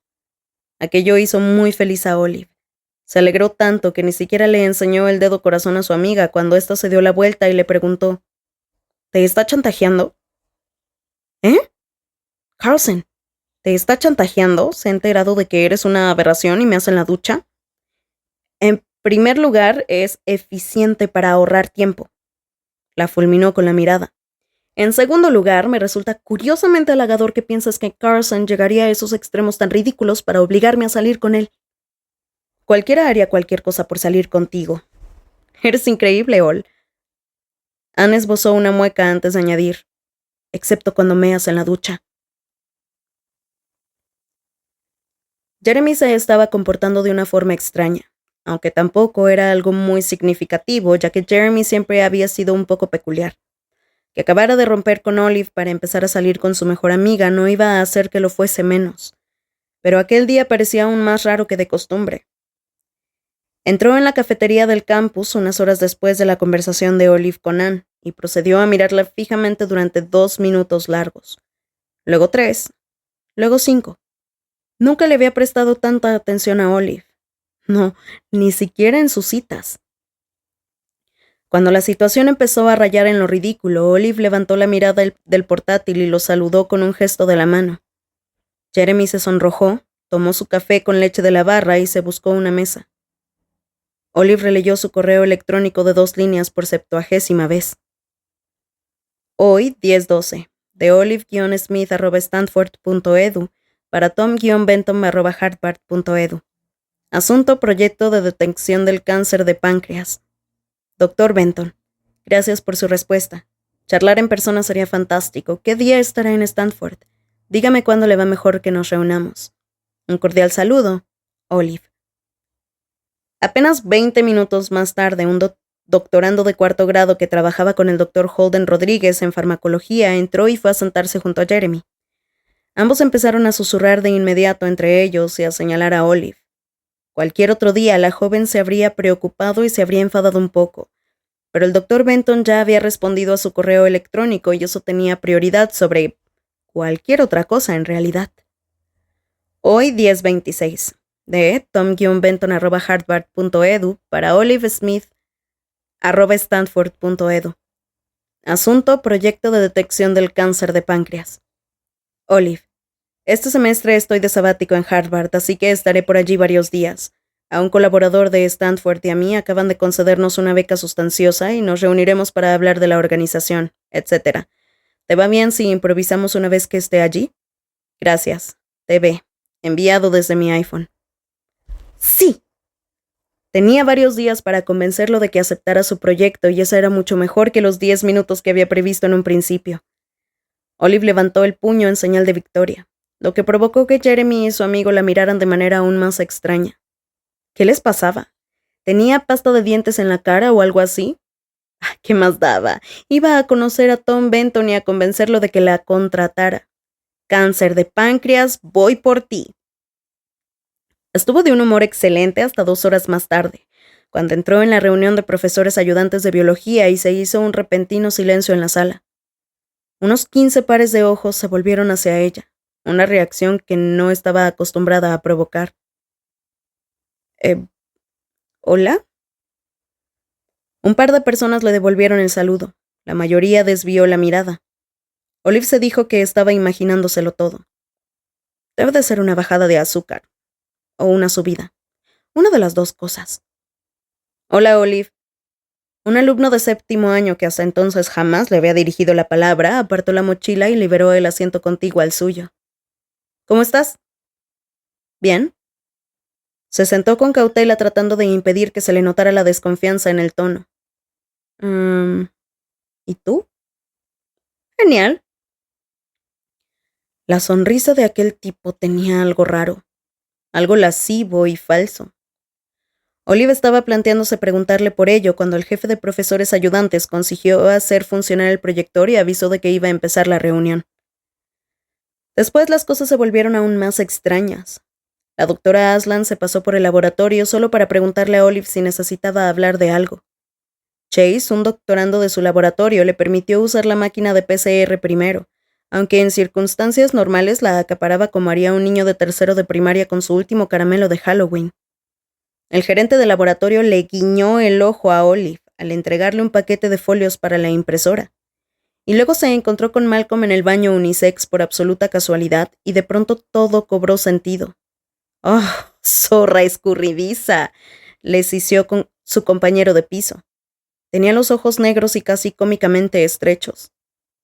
Aquello hizo muy feliz a Olive. Se alegró tanto que ni siquiera le enseñó el dedo corazón a su amiga cuando ésta se dio la vuelta y le preguntó, ¿te está chantajeando? ¿Eh? Carlson, ¿te está chantajeando? ¿Se ha enterado de que eres una aberración y me hace en la ducha? En primer lugar, es eficiente para ahorrar tiempo. La fulminó con la mirada. En segundo lugar, me resulta curiosamente halagador que pienses que Carlson llegaría a esos extremos tan ridículos para obligarme a salir con él. Cualquiera haría cualquier cosa por salir contigo. Eres increíble, Ol. Anne esbozó una mueca antes de añadir, excepto cuando meas en la ducha. Jeremy se estaba comportando de una forma extraña, aunque tampoco era algo muy significativo, ya que Jeremy siempre había sido un poco peculiar. Que acabara de romper con Olive para empezar a salir con su mejor amiga no iba a hacer que lo fuese menos. Pero aquel día parecía aún más raro que de costumbre. Entró en la cafetería del campus unas horas después de la conversación de Olive con Anne y procedió a mirarla fijamente durante 2 minutos largos. Luego 3, luego 5. Nunca le había prestado tanta atención a Olive. No, ni siquiera en sus citas. Cuando la situación empezó a rayar en lo ridículo, Olive levantó la mirada del portátil y lo saludó con un gesto de la mano. Jeremy se sonrojó, tomó su café con leche de la barra y se buscó una mesa. Olive releyó su correo electrónico de 2 líneas por 70ª vez. Hoy, 10:12, de olive-smith@stanford.edu para tom-benton@harvard.edu. Asunto: proyecto de detección del cáncer de páncreas. Doctor Benton, gracias por su respuesta. Charlar en persona sería fantástico. ¿Qué día estará en Stanford? Dígame cuándo le va mejor que nos reunamos. Un cordial saludo, Olive. Apenas 20 minutos más tarde, un doctorando de 4º grado que trabajaba con el doctor Holden Rodríguez en farmacología entró y fue a sentarse junto a Jeremy. Ambos empezaron a susurrar de inmediato entre ellos y a señalar a Olive. Cualquier otro día la joven se habría preocupado y se habría enfadado un poco, pero el doctor Benton ya había respondido a su correo electrónico y eso tenía prioridad sobre cualquier otra cosa en realidad. Hoy, 10:26. De tom-benton@harvard.edu para olivesmith@stanford.edu. Asunto: proyecto de detección del cáncer de páncreas. Olive, este semestre estoy de sabático en Harvard, así que estaré por allí varios días. A un colaborador de Stanford y a mí acaban de concedernos una beca sustanciosa y nos reuniremos para hablar de la organización, etc. ¿Te va bien si improvisamos una vez que esté allí? Gracias. TV. Enviado desde mi iPhone. Sí. Tenía varios días para convencerlo de que aceptara su proyecto y eso era mucho mejor que los 10 minutos que había previsto en un principio. Olive levantó el puño en señal de victoria, lo que provocó que Jeremy y su amigo la miraran de manera aún más extraña. ¿Qué les pasaba? ¿Tenía pasta de dientes en la cara o algo así? ¿Qué más daba? Iba a conocer a Tom Benton y a convencerlo de que la contratara. Cáncer de páncreas, voy por ti. Estuvo de un humor excelente hasta 2 horas más tarde, cuando entró en la reunión de profesores ayudantes de biología y se hizo un repentino silencio en la sala. Unos 15 pares de ojos se volvieron hacia ella, una reacción que no estaba acostumbrada a provocar. ¿Hola? Un par de personas le devolvieron el saludo. La mayoría desvió la mirada. Olive se dijo que estaba imaginándoselo todo. Debe de ser una bajada de azúcar. O una subida. Una de las dos cosas. Hola, Olive. Un alumno de 7º año que hasta entonces jamás le había dirigido la palabra apartó la mochila y liberó el asiento contiguo al suyo. ¿Cómo estás? ¿Bien? Se sentó con cautela tratando de impedir que se le notara la desconfianza en el tono. ¿Y tú? Genial. La sonrisa de aquel tipo tenía algo raro, algo lascivo y falso. Olive estaba planteándose preguntarle por ello cuando el jefe de profesores ayudantes consiguió hacer funcionar el proyector y avisó de que iba a empezar la reunión. Después las cosas se volvieron aún más extrañas. La doctora Aslan se pasó por el laboratorio solo para preguntarle a Olive si necesitaba hablar de algo. Chase, un doctorando de su laboratorio, le permitió usar la máquina de PCR primero, aunque en circunstancias normales la acaparaba como haría un niño de 3º de primaria con su último caramelo de Halloween. El gerente del laboratorio le guiñó el ojo a Olive al entregarle un paquete de folios para la impresora, y luego se encontró con Malcolm en el baño unisex por absoluta casualidad y de pronto todo cobró sentido. «¡Oh, zorra escurridiza!», le sisió con su compañero de piso. Tenía los ojos negros y casi cómicamente estrechos.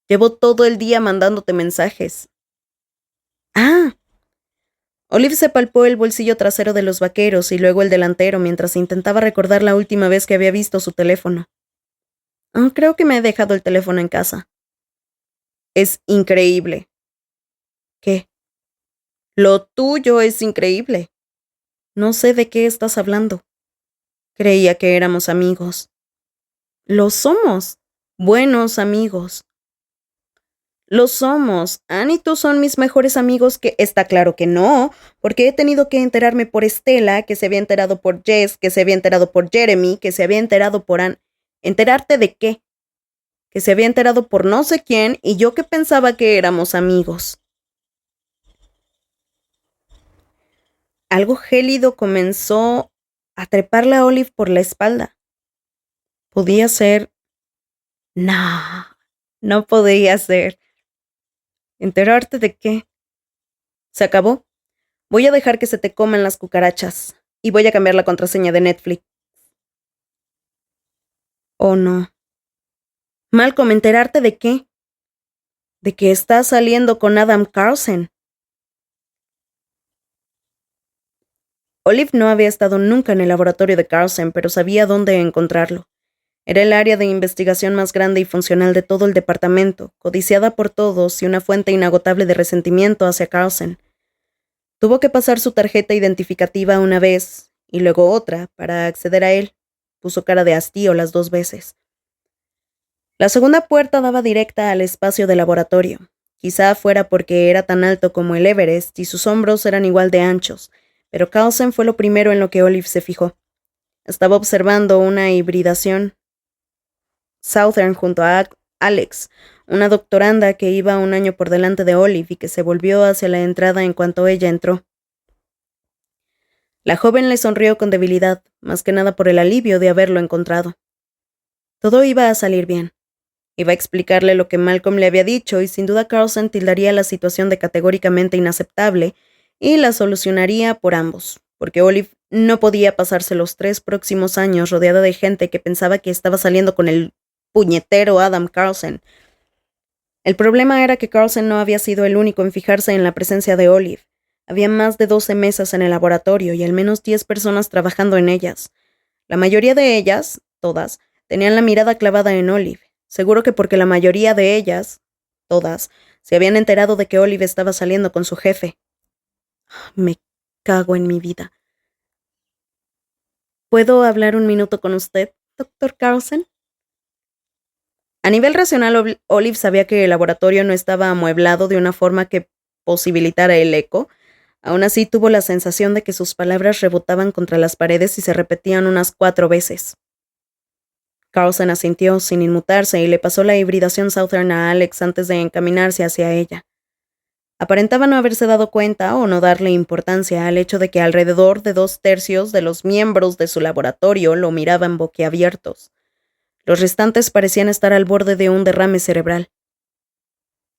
«Llevo todo el día mandándote mensajes». «Ah». Olive se palpó el bolsillo trasero de los vaqueros y luego el delantero mientras intentaba recordar la última vez que había visto su teléfono. Creo que me he dejado el teléfono en casa». «Es increíble». «¿Qué?» «Lo tuyo es increíble». «No sé de qué estás hablando». «Creía que éramos amigos». «Lo somos. Buenos amigos». «Lo somos. Anne y tú son mis mejores amigos que...» «Está claro que no, porque he tenido que enterarme por Estela, que se había enterado por Jess, que se había enterado por Jeremy, que se había enterado por Anne». «¿Enterarte de qué?» «Que se había enterado por no sé quién y yo que pensaba que éramos amigos». Algo gélido comenzó a treparle a Olive por la espalda. Podía ser... No, no podía ser. ¿Enterarte de qué? Se acabó. Voy a dejar que se te coman las cucarachas. Y voy a cambiar la contraseña de Netflix. Oh, no. Malcolm, ¿enterarte de qué? De que estás saliendo con Adam Carlsen. Olive no había estado nunca en el laboratorio de Carlsen, pero sabía dónde encontrarlo. Era el área de investigación más grande y funcional de todo el departamento, codiciada por todos y una fuente inagotable de resentimiento hacia Carlsen. Tuvo que pasar su tarjeta identificativa una vez, y luego otra, para acceder a él. Puso cara de hastío las 2 veces. La segunda puerta daba directa al espacio de laboratorio. Quizá fuera porque era tan alto como el Everest y sus hombros eran igual de anchos, pero Carlsen fue lo primero en lo que Olive se fijó. Estaba observando una hibridación Southern junto a Alex, una doctoranda que iba un año por delante de Olive y que se volvió hacia la entrada en cuanto ella entró. La joven le sonrió con debilidad, más que nada por el alivio de haberlo encontrado. Todo iba a salir bien. Iba a explicarle lo que Malcolm le había dicho y sin duda Carlsen tildaría la situación de categóricamente inaceptable y la solucionaría por ambos, porque Olive no podía pasarse los 3 próximos años rodeada de gente que pensaba que estaba saliendo con el puñetero Adam Carlsen. El problema era que Carlsen no había sido el único en fijarse en la presencia de Olive. Había más de 12 mesas en el laboratorio y al menos 10 personas trabajando en ellas. La mayoría de ellas, todas, tenían la mirada clavada en Olive. Seguro que porque la mayoría de ellas, todas, se habían enterado de que Olive estaba saliendo con su jefe. Me cago en mi vida. ¿Puedo hablar un minuto con usted, doctor Carlsen? A nivel racional, Olive sabía que el laboratorio no estaba amueblado de una forma que posibilitara el eco. Aún así tuvo la sensación de que sus palabras rebotaban contra las paredes y se repetían unas 4 veces. Carlsen asintió sin inmutarse y le pasó la hibridación Southern a Alex antes de encaminarse hacia ella. Aparentaba no haberse dado cuenta o no darle importancia al hecho de que alrededor de 2/3 de los miembros de su laboratorio lo miraban boquiabiertos. Los restantes parecían estar al borde de un derrame cerebral.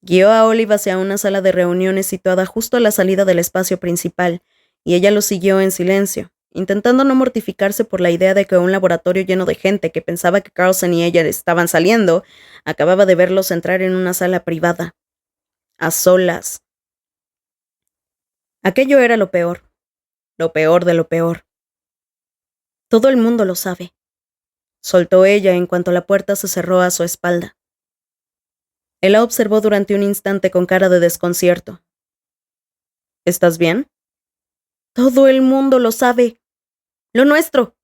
Guió a Olive hacia una sala de reuniones situada justo a la salida del espacio principal, y ella lo siguió en silencio, intentando no mortificarse por la idea de que un laboratorio lleno de gente que pensaba que Carlsen y ella estaban saliendo, acababa de verlos entrar en una sala privada. A solas. Aquello era lo peor de lo peor. Todo el mundo lo sabe, soltó ella en cuanto la puerta se cerró a su espalda. Él la observó durante un instante con cara de desconcierto. ¿Estás bien? Todo el mundo lo sabe. ¡Lo nuestro!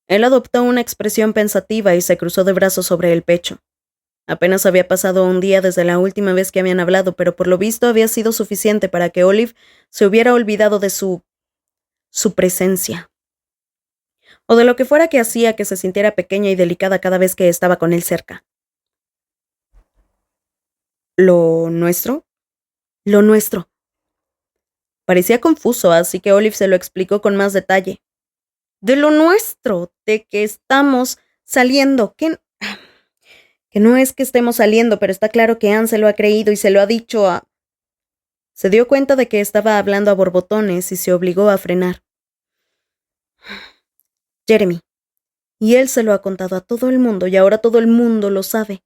Él adoptó una expresión pensativa y se cruzó de brazos sobre el pecho. Apenas había pasado un día desde la última vez que habían hablado, pero por lo visto había sido suficiente para que Olive se hubiera olvidado de su presencia. O de lo que fuera que hacía que se sintiera pequeña y delicada cada vez que estaba con él cerca. ¿Lo nuestro? Lo nuestro. Parecía confuso, así que Olive se lo explicó con más detalle. De lo nuestro, de que estamos saliendo, que no es que estemos saliendo, pero está claro que Anne se lo ha creído y se lo ha dicho a... Se dio cuenta de que estaba hablando a borbotones y se obligó a frenar. Jeremy. Y él se lo ha contado a todo el mundo y ahora todo el mundo lo sabe.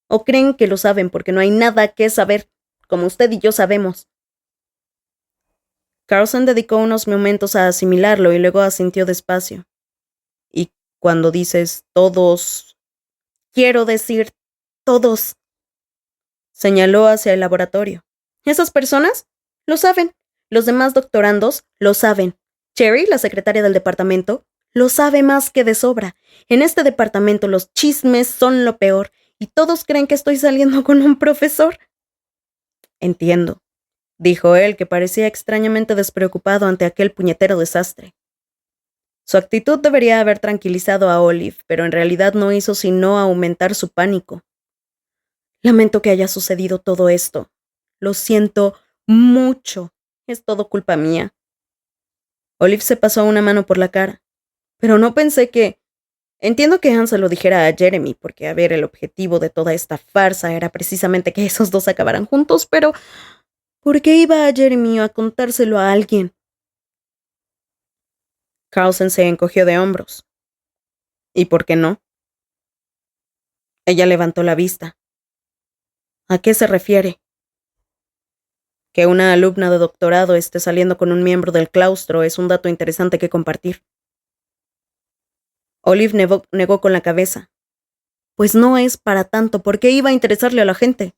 O creen que lo saben porque no hay nada que saber, como usted y yo sabemos. Carlsen dedicó unos momentos a asimilarlo y luego asintió despacio. Y cuando dices todos, quiero decir todos, señaló hacia el laboratorio. ¿Esas personas? Lo saben. Los demás doctorandos lo saben. Cherry, la secretaria del departamento, lo sabe más que de sobra. En este departamento los chismes son lo peor y todos creen que estoy saliendo con un profesor. Entiendo, dijo él, que parecía extrañamente despreocupado ante aquel puñetero desastre. Su actitud debería haber tranquilizado a Olive, pero en realidad no hizo sino aumentar su pánico. Lamento que haya sucedido todo esto. Lo siento mucho. Es todo culpa mía. Olive se pasó una mano por la cara. Pero no pensé que... Entiendo que Anne se lo dijera a Jeremy, porque, a ver, el objetivo de toda esta farsa era precisamente que esos dos acabaran juntos, pero... ¿por qué iba a Jeremy a contárselo a alguien? Carlsen se encogió de hombros. ¿Y por qué no? Ella levantó la vista. ¿A qué se refiere? Que una alumna de doctorado esté saliendo con un miembro del claustro es un dato interesante que compartir. Olive negó con la cabeza. Pues no es para tanto. ¿Por qué iba a interesarle a la gente?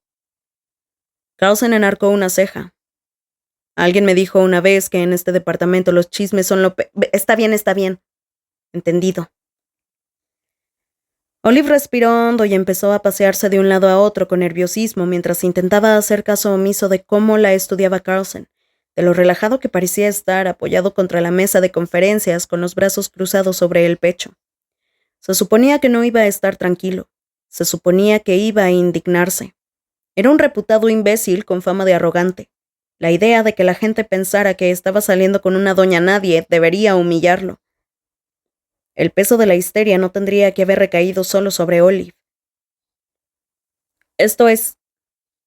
Carlsen enarcó una ceja. Alguien me dijo una vez que en este departamento los chismes son lo Está bien. Entendido. Olive respiró hondo y empezó a pasearse de un lado a otro con nerviosismo mientras intentaba hacer caso omiso de cómo la estudiaba Carlsen, de lo relajado que parecía estar apoyado contra la mesa de conferencias con los brazos cruzados sobre el pecho. Se suponía que no iba a estar tranquilo. Se suponía que iba a indignarse. Era un reputado imbécil con fama de arrogante. La idea de que la gente pensara que estaba saliendo con una doña nadie debería humillarlo. El peso de la histeria no tendría que haber recaído solo sobre Olive. Esto es,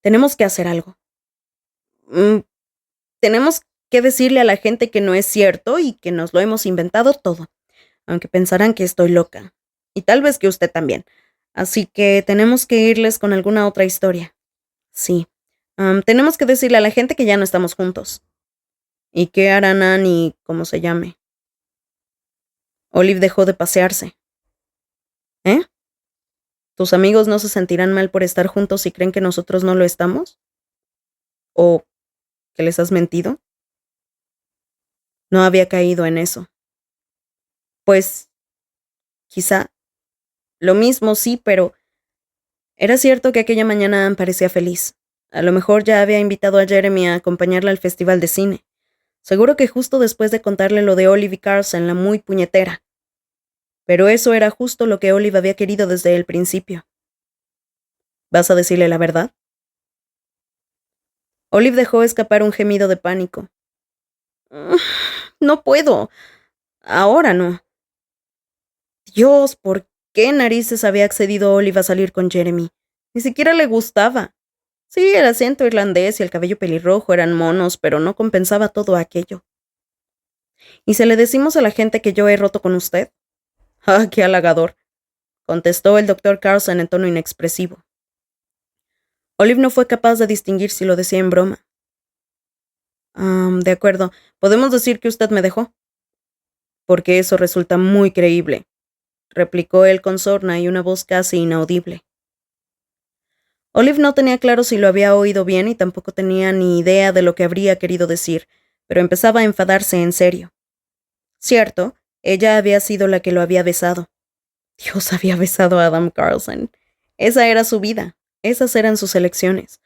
tenemos que hacer algo. Tenemos que decirle a la gente que no es cierto y que nos lo hemos inventado todo, aunque pensarán que estoy loca. Y tal vez que usted también. Así que tenemos que irles con alguna otra historia. Sí. Tenemos que decirle a la gente que ya no estamos juntos. ¿Y qué hará Annie, como se llame? Olive dejó de pasearse. ¿Eh? ¿Tus amigos no se sentirán mal por estar juntos si creen que nosotros no lo estamos? ¿O que les has mentido? No había caído en eso. Pues, quizá. Lo mismo, sí, pero era cierto que aquella mañana Anne parecía feliz. A lo mejor ya había invitado a Jeremy a acompañarla al festival de cine. Seguro que justo después de contarle lo de Olive y Carson, la muy puñetera. Pero eso era justo lo que Olive había querido desde el principio. ¿Vas a decirle la verdad? Olive dejó escapar un gemido de pánico. No puedo. Ahora no. Dios, ¿por qué narices había accedido Olive a salir con Jeremy? Ni siquiera le gustaba. Sí, el acento irlandés y el cabello pelirrojo eran monos, pero no compensaba todo aquello. ¿Y si le decimos a la gente que yo he roto con usted? Ah, qué halagador, contestó el doctor Carlson en tono inexpresivo. Olive no fue capaz de distinguir si lo decía en broma. De acuerdo, podemos decir que usted me dejó. Porque eso resulta muy creíble, replicó él con sorna y una voz casi inaudible. Olive no tenía claro si lo había oído bien y tampoco tenía ni idea de lo que habría querido decir, pero empezaba a enfadarse en serio. Cierto, ella había sido la que lo había besado. Dios, había besado a Adam Carlson. Esa era su vida, esas eran sus elecciones.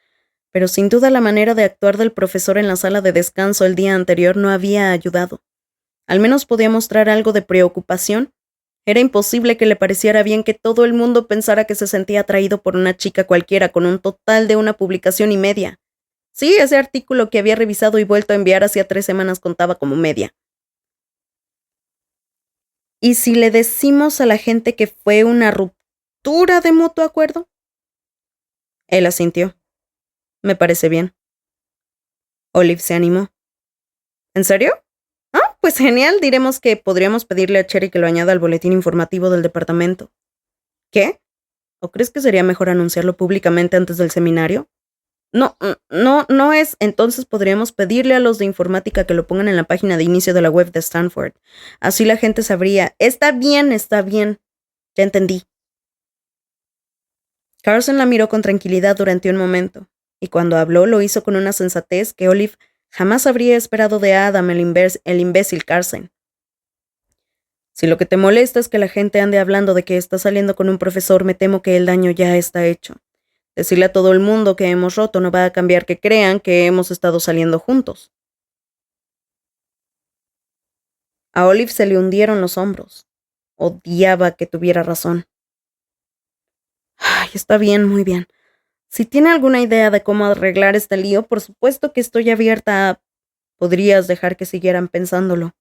Pero sin duda la manera de actuar del profesor en la sala de descanso el día anterior no había ayudado. Al menos podía mostrar algo de preocupación. Era imposible que le pareciera bien que todo el mundo pensara que se sentía atraído por una chica cualquiera con un total de una publicación y media. Sí, ese artículo que había revisado y vuelto a enviar hacía 3 semanas contaba como media. ¿Y si le decimos a la gente que fue una ruptura de mutuo acuerdo? Él asintió. Me parece bien. Olive se animó. ¿En serio? Ah, pues genial. Diremos que podríamos pedirle a Cherry que lo añada al boletín informativo del departamento. ¿Qué? ¿O crees que sería mejor anunciarlo públicamente antes del seminario? No, no es. Entonces podríamos pedirle a los de informática que lo pongan en la página de inicio de la web de Stanford. Así la gente sabría. Está bien, está bien. Ya entendí. Carson la miró con tranquilidad durante un momento, y cuando habló lo hizo con una sensatez que Olive jamás habría esperado de Adam, el imbécil Carson. Si lo que te molesta es que la gente ande hablando de que estás saliendo con un profesor, me temo que el daño ya está hecho. Decirle a todo el mundo que hemos roto no va a cambiar que crean que hemos estado saliendo juntos. A Olive se le hundieron los hombros. Odiaba que tuviera razón. Ay, está bien, muy bien. Si tiene alguna idea de cómo arreglar este lío, por supuesto que estoy abierta a... Podrías dejar que siguieran pensándolo.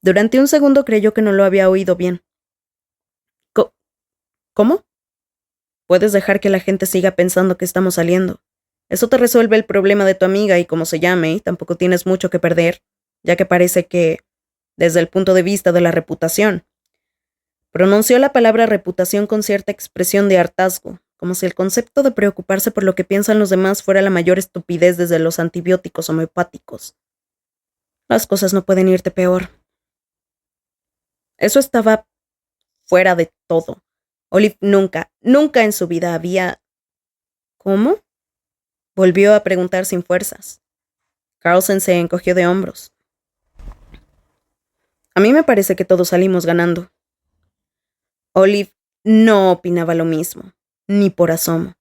Durante un segundo creyó que no lo había oído bien. ¿Cómo? Puedes dejar que la gente siga pensando que estamos saliendo. Eso te resuelve el problema de tu amiga y como se llame, y tampoco tienes mucho que perder, ya que parece que, desde el punto de vista de la reputación. Pronunció la palabra reputación con cierta expresión de hartazgo, como si el concepto de preocuparse por lo que piensan los demás fuera la mayor estupidez desde los antibióticos homeopáticos. Las cosas no pueden irte peor. Eso estaba fuera de todo. Olive nunca en su vida había... ¿Cómo? Volvió a preguntar sin fuerzas. Carlson se encogió de hombros. A mí me parece que todos salimos ganando. Olive no opinaba lo mismo, ni por asomo.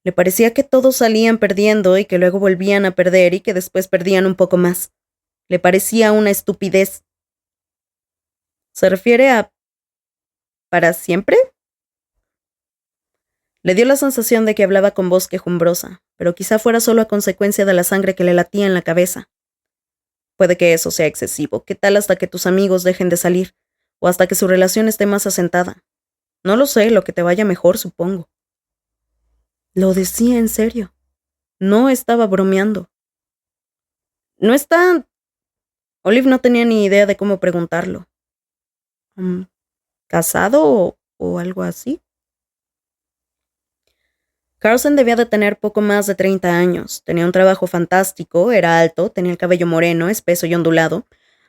Le parecía que todos salían perdiendo y que luego volvían a perder y que después perdían un poco más. Le parecía una estupidez. ¿Se refiere a... ¿para siempre? Le dio la sensación de que hablaba con voz quejumbrosa, pero quizá fuera solo a consecuencia de la sangre que le latía en la cabeza. Puede que eso sea excesivo. ¿Qué tal hasta que tus amigos dejen de salir? O hasta que su relación esté más asentada. No lo sé, lo que te vaya mejor, supongo. Lo decía en serio. No estaba bromeando. ¿No está...? Olive no tenía ni idea de cómo preguntarlo. ¿Casado o algo así? Carlson debía de tener poco más de 30 años. Tenía un trabajo fantástico, era alto, tenía el cabello moreno, espeso y ondulado.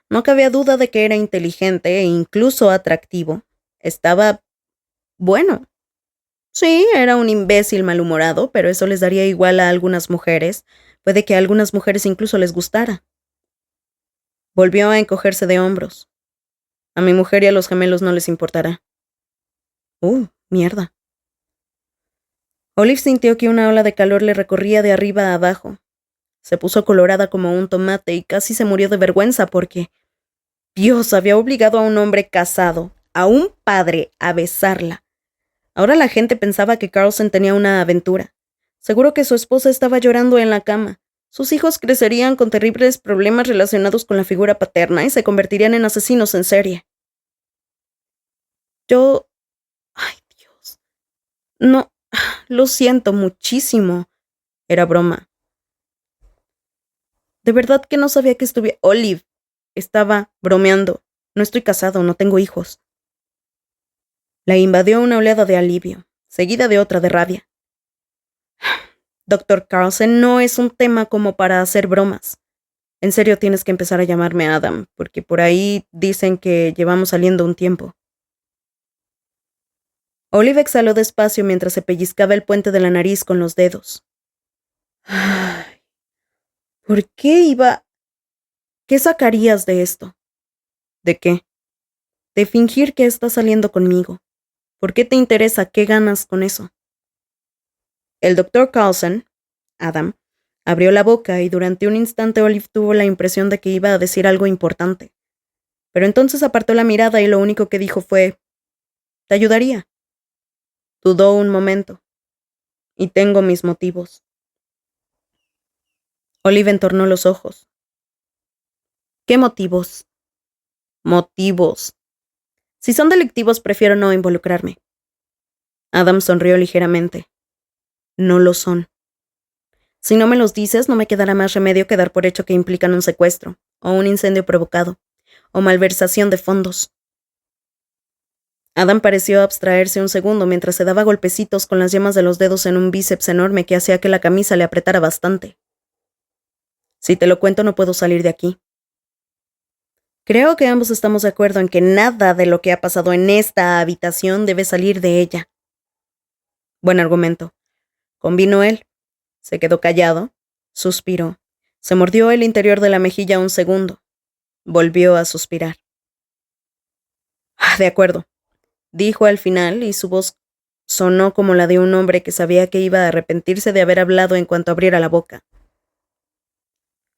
No cabía duda de que era inteligente e incluso atractivo. Estaba bueno. Sí, era un imbécil malhumorado, pero eso les daría igual a algunas mujeres. Puede que a algunas mujeres incluso les gustara. Volvió a encogerse de hombros. A mi mujer y a los gemelos no les importará. Mierda. Olive sintió que una ola de calor le recorría de arriba a abajo. Se puso colorada como un tomate y casi se murió de vergüenza porque Dios había obligado a un hombre casado, a un padre, a besarla. Ahora la gente pensaba que Carlson tenía una aventura. Seguro que su esposa estaba llorando en la cama. Sus hijos crecerían con terribles problemas relacionados con la figura paterna y se convertirían en asesinos en serie. Ay, Dios. No, lo siento muchísimo. Era broma. De verdad que no sabía que estuviera... Olive. Estaba bromeando. No estoy casado, no tengo hijos. La invadió una oleada de alivio, seguida de otra de rabia. Doctor Carlson, no es un tema como para hacer bromas. En serio tienes que empezar a llamarme Adam, porque por ahí dicen que llevamos saliendo un tiempo. Olive exhaló despacio mientras se pellizcaba el puente de la nariz con los dedos. Ay, ¿por qué iba...? ¿Qué sacarías de esto? ¿De qué? De fingir que estás saliendo conmigo. ¿Por qué te interesa? ¿Qué ganas con eso? El doctor Carlson, Adam, abrió la boca y durante un instante Olive tuvo la impresión de que iba a decir algo importante. Pero entonces apartó la mirada y lo único que dijo fue, «Te ayudaría». Dudó un momento. «Y tengo mis motivos». Olive entornó los ojos. «¿Qué motivos?» «Motivos. Si son delictivos, prefiero no involucrarme». Adam sonrió ligeramente. «No lo son. Si no me los dices, no me quedará más remedio que dar por hecho que implican un secuestro, o un incendio provocado, o malversación de fondos». Adam pareció abstraerse un segundo mientras se daba golpecitos con las yemas de los dedos en un bíceps enorme que hacía que la camisa le apretara bastante. «Si te lo cuento, no puedo salir de aquí». Creo que ambos estamos de acuerdo en que nada de lo que ha pasado en esta habitación debe salir de ella. Buen argumento. Convino él. Se quedó callado, suspiró, se mordió el interior de la mejilla un segundo. Volvió a suspirar. De acuerdo, dijo al final y su voz sonó como la de un hombre que sabía que iba a arrepentirse de haber hablado en cuanto abriera la boca.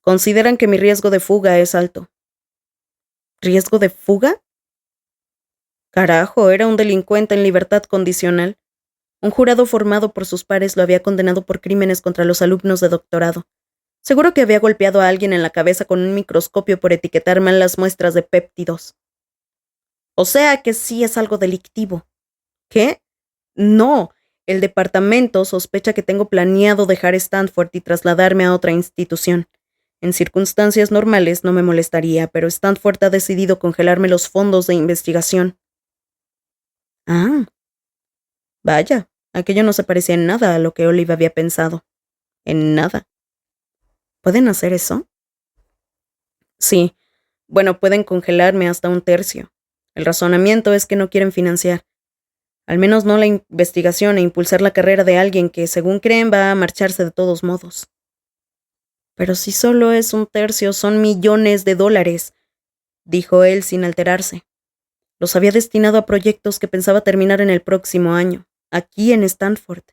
Consideran que mi riesgo de fuga es alto. ¿Riesgo de fuga? Carajo, era un delincuente en libertad condicional. Un jurado formado por sus pares lo había condenado por crímenes contra los alumnos de doctorado. Seguro que había golpeado a alguien en la cabeza con un microscopio por etiquetar mal las muestras de péptidos. O sea que sí es algo delictivo. ¿Qué? No. El departamento sospecha que tengo planeado dejar Stanford y trasladarme a otra institución. En circunstancias normales no me molestaría, pero Stanford ha decidido congelarme los fondos de investigación. Ah. Vaya, aquello no se parecía en nada a lo que Olive había pensado. En nada. ¿Pueden hacer eso? Sí. Bueno, pueden congelarme hasta un tercio. El razonamiento es que no quieren financiar. Al menos no la investigación e impulsar la carrera de alguien que, según creen, va a marcharse de todos modos. Pero si solo es un tercio, son millones de dólares, dijo él sin alterarse. Los había destinado a proyectos que pensaba terminar en el próximo año, aquí en Stanford,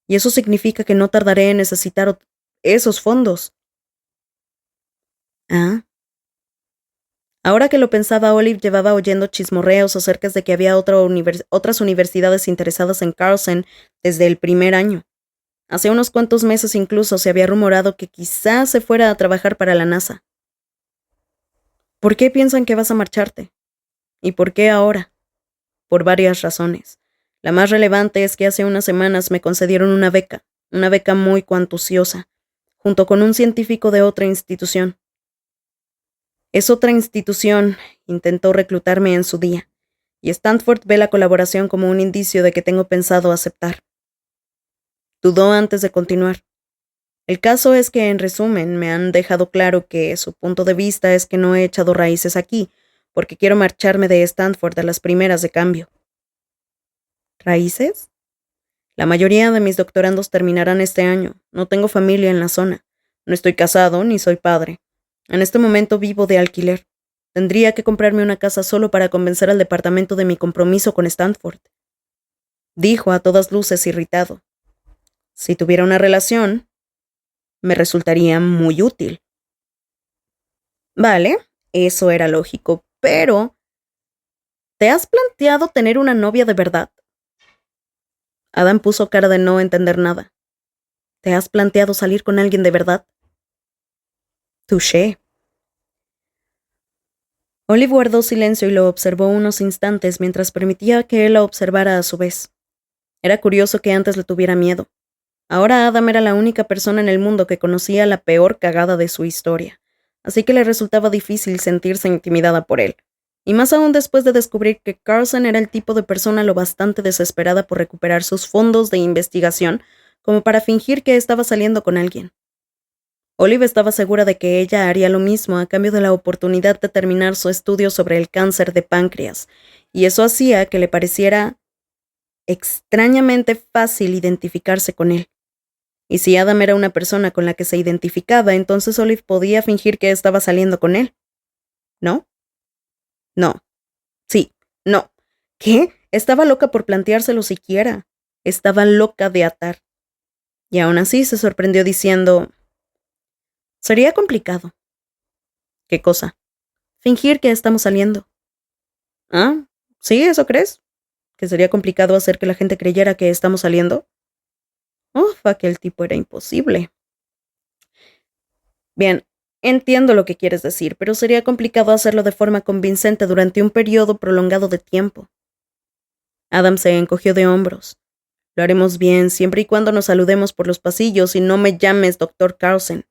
y eso significa que no tardaré en necesitar esos fondos. Ah. Ahora que lo pensaba, Olive llevaba oyendo chismorreos acerca de que había otras universidades interesadas en Carlson desde el primer año. Hace unos cuantos meses incluso se había rumorado que quizás se fuera a trabajar para la NASA. ¿Por qué piensan que vas a marcharte? ¿Y por qué ahora? Por varias razones. La más relevante es que hace unas semanas me concedieron una beca muy cuantiosa, junto con un científico de otra institución. Es otra institución, intentó reclutarme en su día, y Stanford ve la colaboración como un indicio de que tengo pensado aceptar. Dudó antes de continuar. El caso es que, en resumen, me han dejado claro que su punto de vista es que no he echado raíces aquí, porque quiero marcharme de Stanford a las primeras de cambio. ¿Raíces? La mayoría de mis doctorandos terminarán este año. No tengo familia en la zona. No estoy casado ni soy padre. En este momento vivo de alquiler. Tendría que comprarme una casa solo para convencer al departamento de mi compromiso con Stanford. Dijo a todas luces irritado. Si tuviera una relación, me resultaría muy útil. Vale, eso era lógico, pero ¿te has planteado tener una novia de verdad? Adam puso cara de no entender nada. ¿Te has planteado salir con alguien de verdad? Touché. Olive guardó silencio y lo observó unos instantes mientras permitía que él la observara a su vez. Era curioso que antes le tuviera miedo. Ahora Adam era la única persona en el mundo que conocía la peor cagada de su historia, así que le resultaba difícil sentirse intimidada por él, y más aún después de descubrir que Carlson era el tipo de persona lo bastante desesperada por recuperar sus fondos de investigación como para fingir que estaba saliendo con alguien. Olive estaba segura de que ella haría lo mismo a cambio de la oportunidad de terminar su estudio sobre el cáncer de páncreas, y eso hacía que le pareciera extrañamente fácil identificarse con él. Y si Adam era una persona con la que se identificaba, entonces Olive podía fingir que estaba saliendo con él. ¿No? No. Sí. No. ¿Qué? Estaba loca por planteárselo siquiera. Estaba loca de atar. Y aún así se sorprendió diciendo, sería complicado. ¿Qué cosa? Fingir que estamos saliendo. ¿Ah? ¿Sí? ¿Eso crees? ¿Que sería complicado hacer que la gente creyera que estamos saliendo? Uf, aquel tipo era imposible. Bien, entiendo lo que quieres decir, pero sería complicado hacerlo de forma convincente durante un periodo prolongado de tiempo. Adam se encogió de hombros. Lo haremos bien, siempre y cuando nos saludemos por los pasillos y no me llames Dr. Carlson.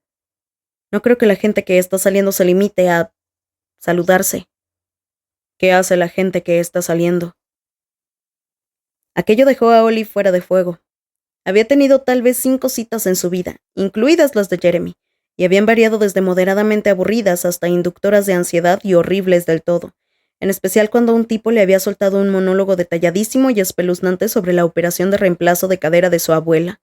No creo que la gente que está saliendo se limite a saludarse. ¿Qué hace la gente que está saliendo? Aquello dejó a Olive fuera de fuego. Había tenido tal vez 5 citas en su vida, incluidas las de Jeremy, y habían variado desde moderadamente aburridas hasta inductoras de ansiedad y horribles del todo, en especial cuando un tipo le había soltado un monólogo detalladísimo y espeluznante sobre la operación de reemplazo de cadera de su abuela.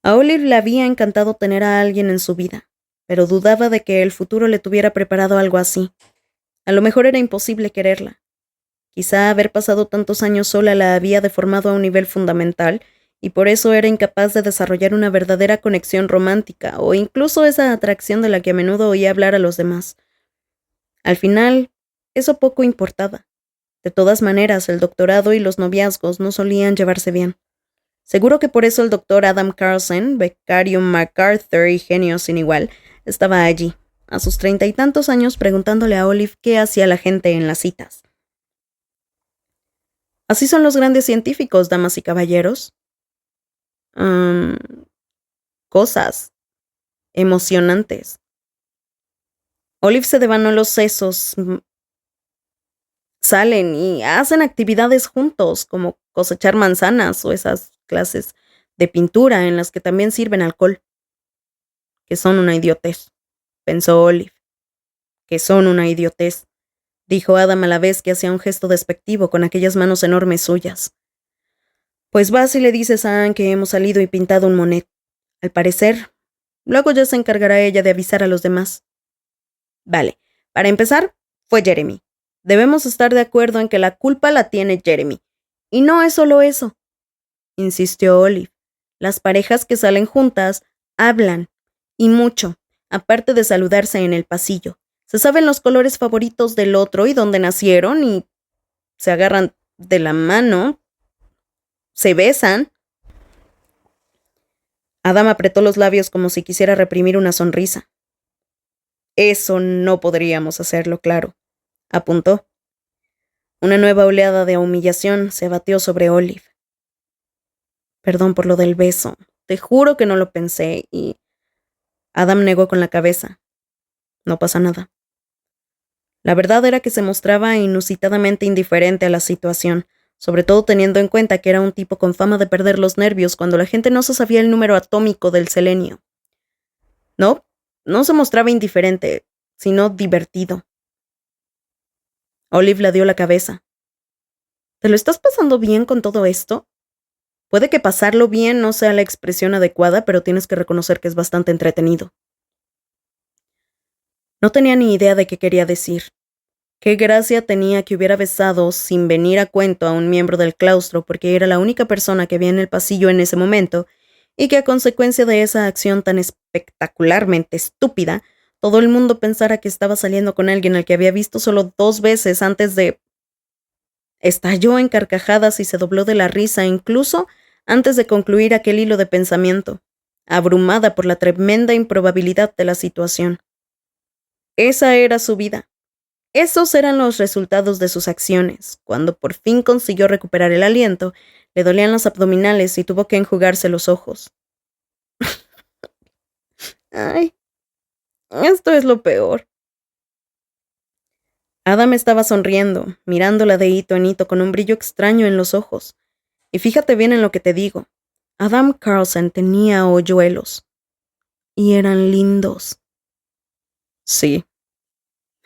A Olive le había encantado tener a alguien en su vida, pero dudaba de que el futuro le tuviera preparado algo así. A lo mejor era imposible quererla. Quizá haber pasado tantos años sola la había deformado a un nivel fundamental, y por eso era incapaz de desarrollar una verdadera conexión romántica, o incluso esa atracción de la que a menudo oía hablar a los demás. Al final, eso poco importaba. De todas maneras, el doctorado y los noviazgos no solían llevarse bien. Seguro que por eso el doctor Adam Carlson, becario MacArthur y genio sin igual, estaba allí, a sus 30 y tantos años, preguntándole a Olive qué hacía la gente en las citas. Así son los grandes científicos, damas y caballeros. Cosas emocionantes. Olive se devanó los sesos. Salen y hacen actividades juntos, como cosechar manzanas o esas clases de pintura en las que también sirven alcohol. Que son una idiotez, pensó Olive. Que son una idiotez, dijo Adam a la vez que hacía un gesto despectivo con aquellas manos enormes suyas. Pues vas y le dices a Anne que hemos salido y pintado un Monet. Al parecer, luego ya se encargará ella de avisar a los demás. Vale, para empezar, fue Jeremy. Debemos estar de acuerdo en que la culpa la tiene Jeremy. Y no es solo eso, insistió Olive. Las parejas que salen juntas hablan, y mucho, aparte de saludarse en el pasillo. Se saben los colores favoritos del otro y dónde nacieron, y se agarran de la mano, se besan. Adam apretó los labios como si quisiera reprimir una sonrisa. Eso no podríamos hacerlo, claro, apuntó. Una nueva oleada de humillación se abatió sobre Olive. Perdón por lo del beso. Te juro que no lo pensé y... Adam negó con la cabeza. No pasa nada. La verdad era que se mostraba inusitadamente indiferente a la situación, sobre todo teniendo en cuenta que era un tipo con fama de perder los nervios cuando la gente no se sabía el número atómico del selenio. No, no se mostraba indiferente, sino divertido. Olive le dio la cabeza. ¿Te lo estás pasando bien con todo esto? Puede que pasarlo bien no sea la expresión adecuada, pero tienes que reconocer que es bastante entretenido. No tenía ni idea de qué quería decir. Qué gracia tenía que hubiera besado sin venir a cuento a un miembro del claustro porque era la única persona que había en el pasillo en ese momento y que a consecuencia de esa acción tan espectacularmente estúpida, todo el mundo pensara que estaba saliendo con alguien al que había visto solo 2 veces antes de... Estalló en carcajadas y se dobló de la risa incluso antes de concluir aquel hilo de pensamiento, abrumada por la tremenda improbabilidad de la situación. Esa era su vida. Esos eran los resultados de sus acciones. Cuando por fin consiguió recuperar el aliento, le dolían los abdominales y tuvo que enjugarse los ojos. Ay, esto es lo peor. Adam estaba sonriendo, mirándola de hito en hito con un brillo extraño en los ojos. Y fíjate bien en lo que te digo. Adam Carlson tenía hoyuelos. Y eran lindos. Sí.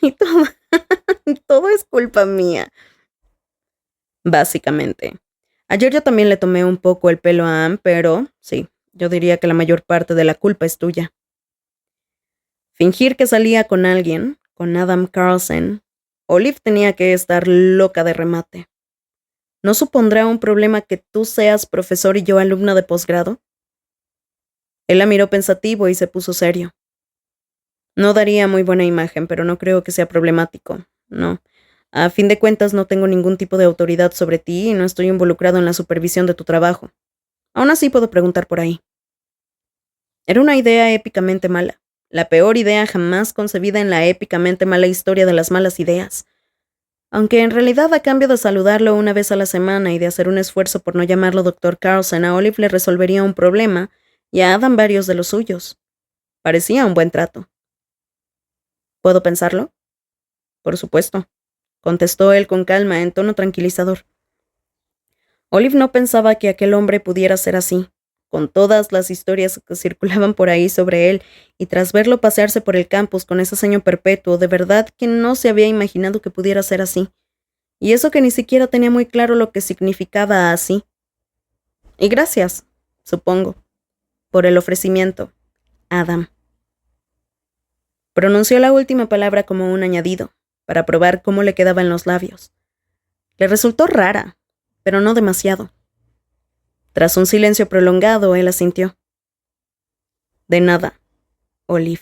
Y todo es culpa mía. Básicamente. Ayer yo también le tomé un poco el pelo a Anne, pero sí, yo diría que la mayor parte de la culpa es tuya. Fingir que salía con alguien, con Adam Carlson, Olive tenía que estar loca de remate. ¿No supondrá un problema que tú seas profesor y yo alumna de posgrado? Él la miró pensativo y se puso serio. No daría muy buena imagen, pero no creo que sea problemático. No. A fin de cuentas, no tengo ningún tipo de autoridad sobre ti y no estoy involucrado en la supervisión de tu trabajo. Aún así puedo preguntar por ahí. Era una idea épicamente mala. La peor idea jamás concebida en la épicamente mala historia de las malas ideas. Aunque en realidad a cambio de saludarlo una vez a la semana y de hacer un esfuerzo por no llamarlo Dr. Carlson, a Olive le resolvería un problema y a Adam varios de los suyos. Parecía un buen trato. ¿Puedo pensarlo? Por supuesto, contestó él con calma, en tono tranquilizador. Olive no pensaba que aquel hombre pudiera ser así, con todas las historias que circulaban por ahí sobre él, y tras verlo pasearse por el campus con ese ceño perpetuo, de verdad que no se había imaginado que pudiera ser así. Y eso que ni siquiera tenía muy claro lo que significaba así. Y gracias, supongo, por el ofrecimiento, Adam. Pronunció la última palabra como un añadido, para probar cómo le quedaba en los labios. Le resultó rara, pero no demasiado. Tras un silencio prolongado, él asintió. De nada, Olive.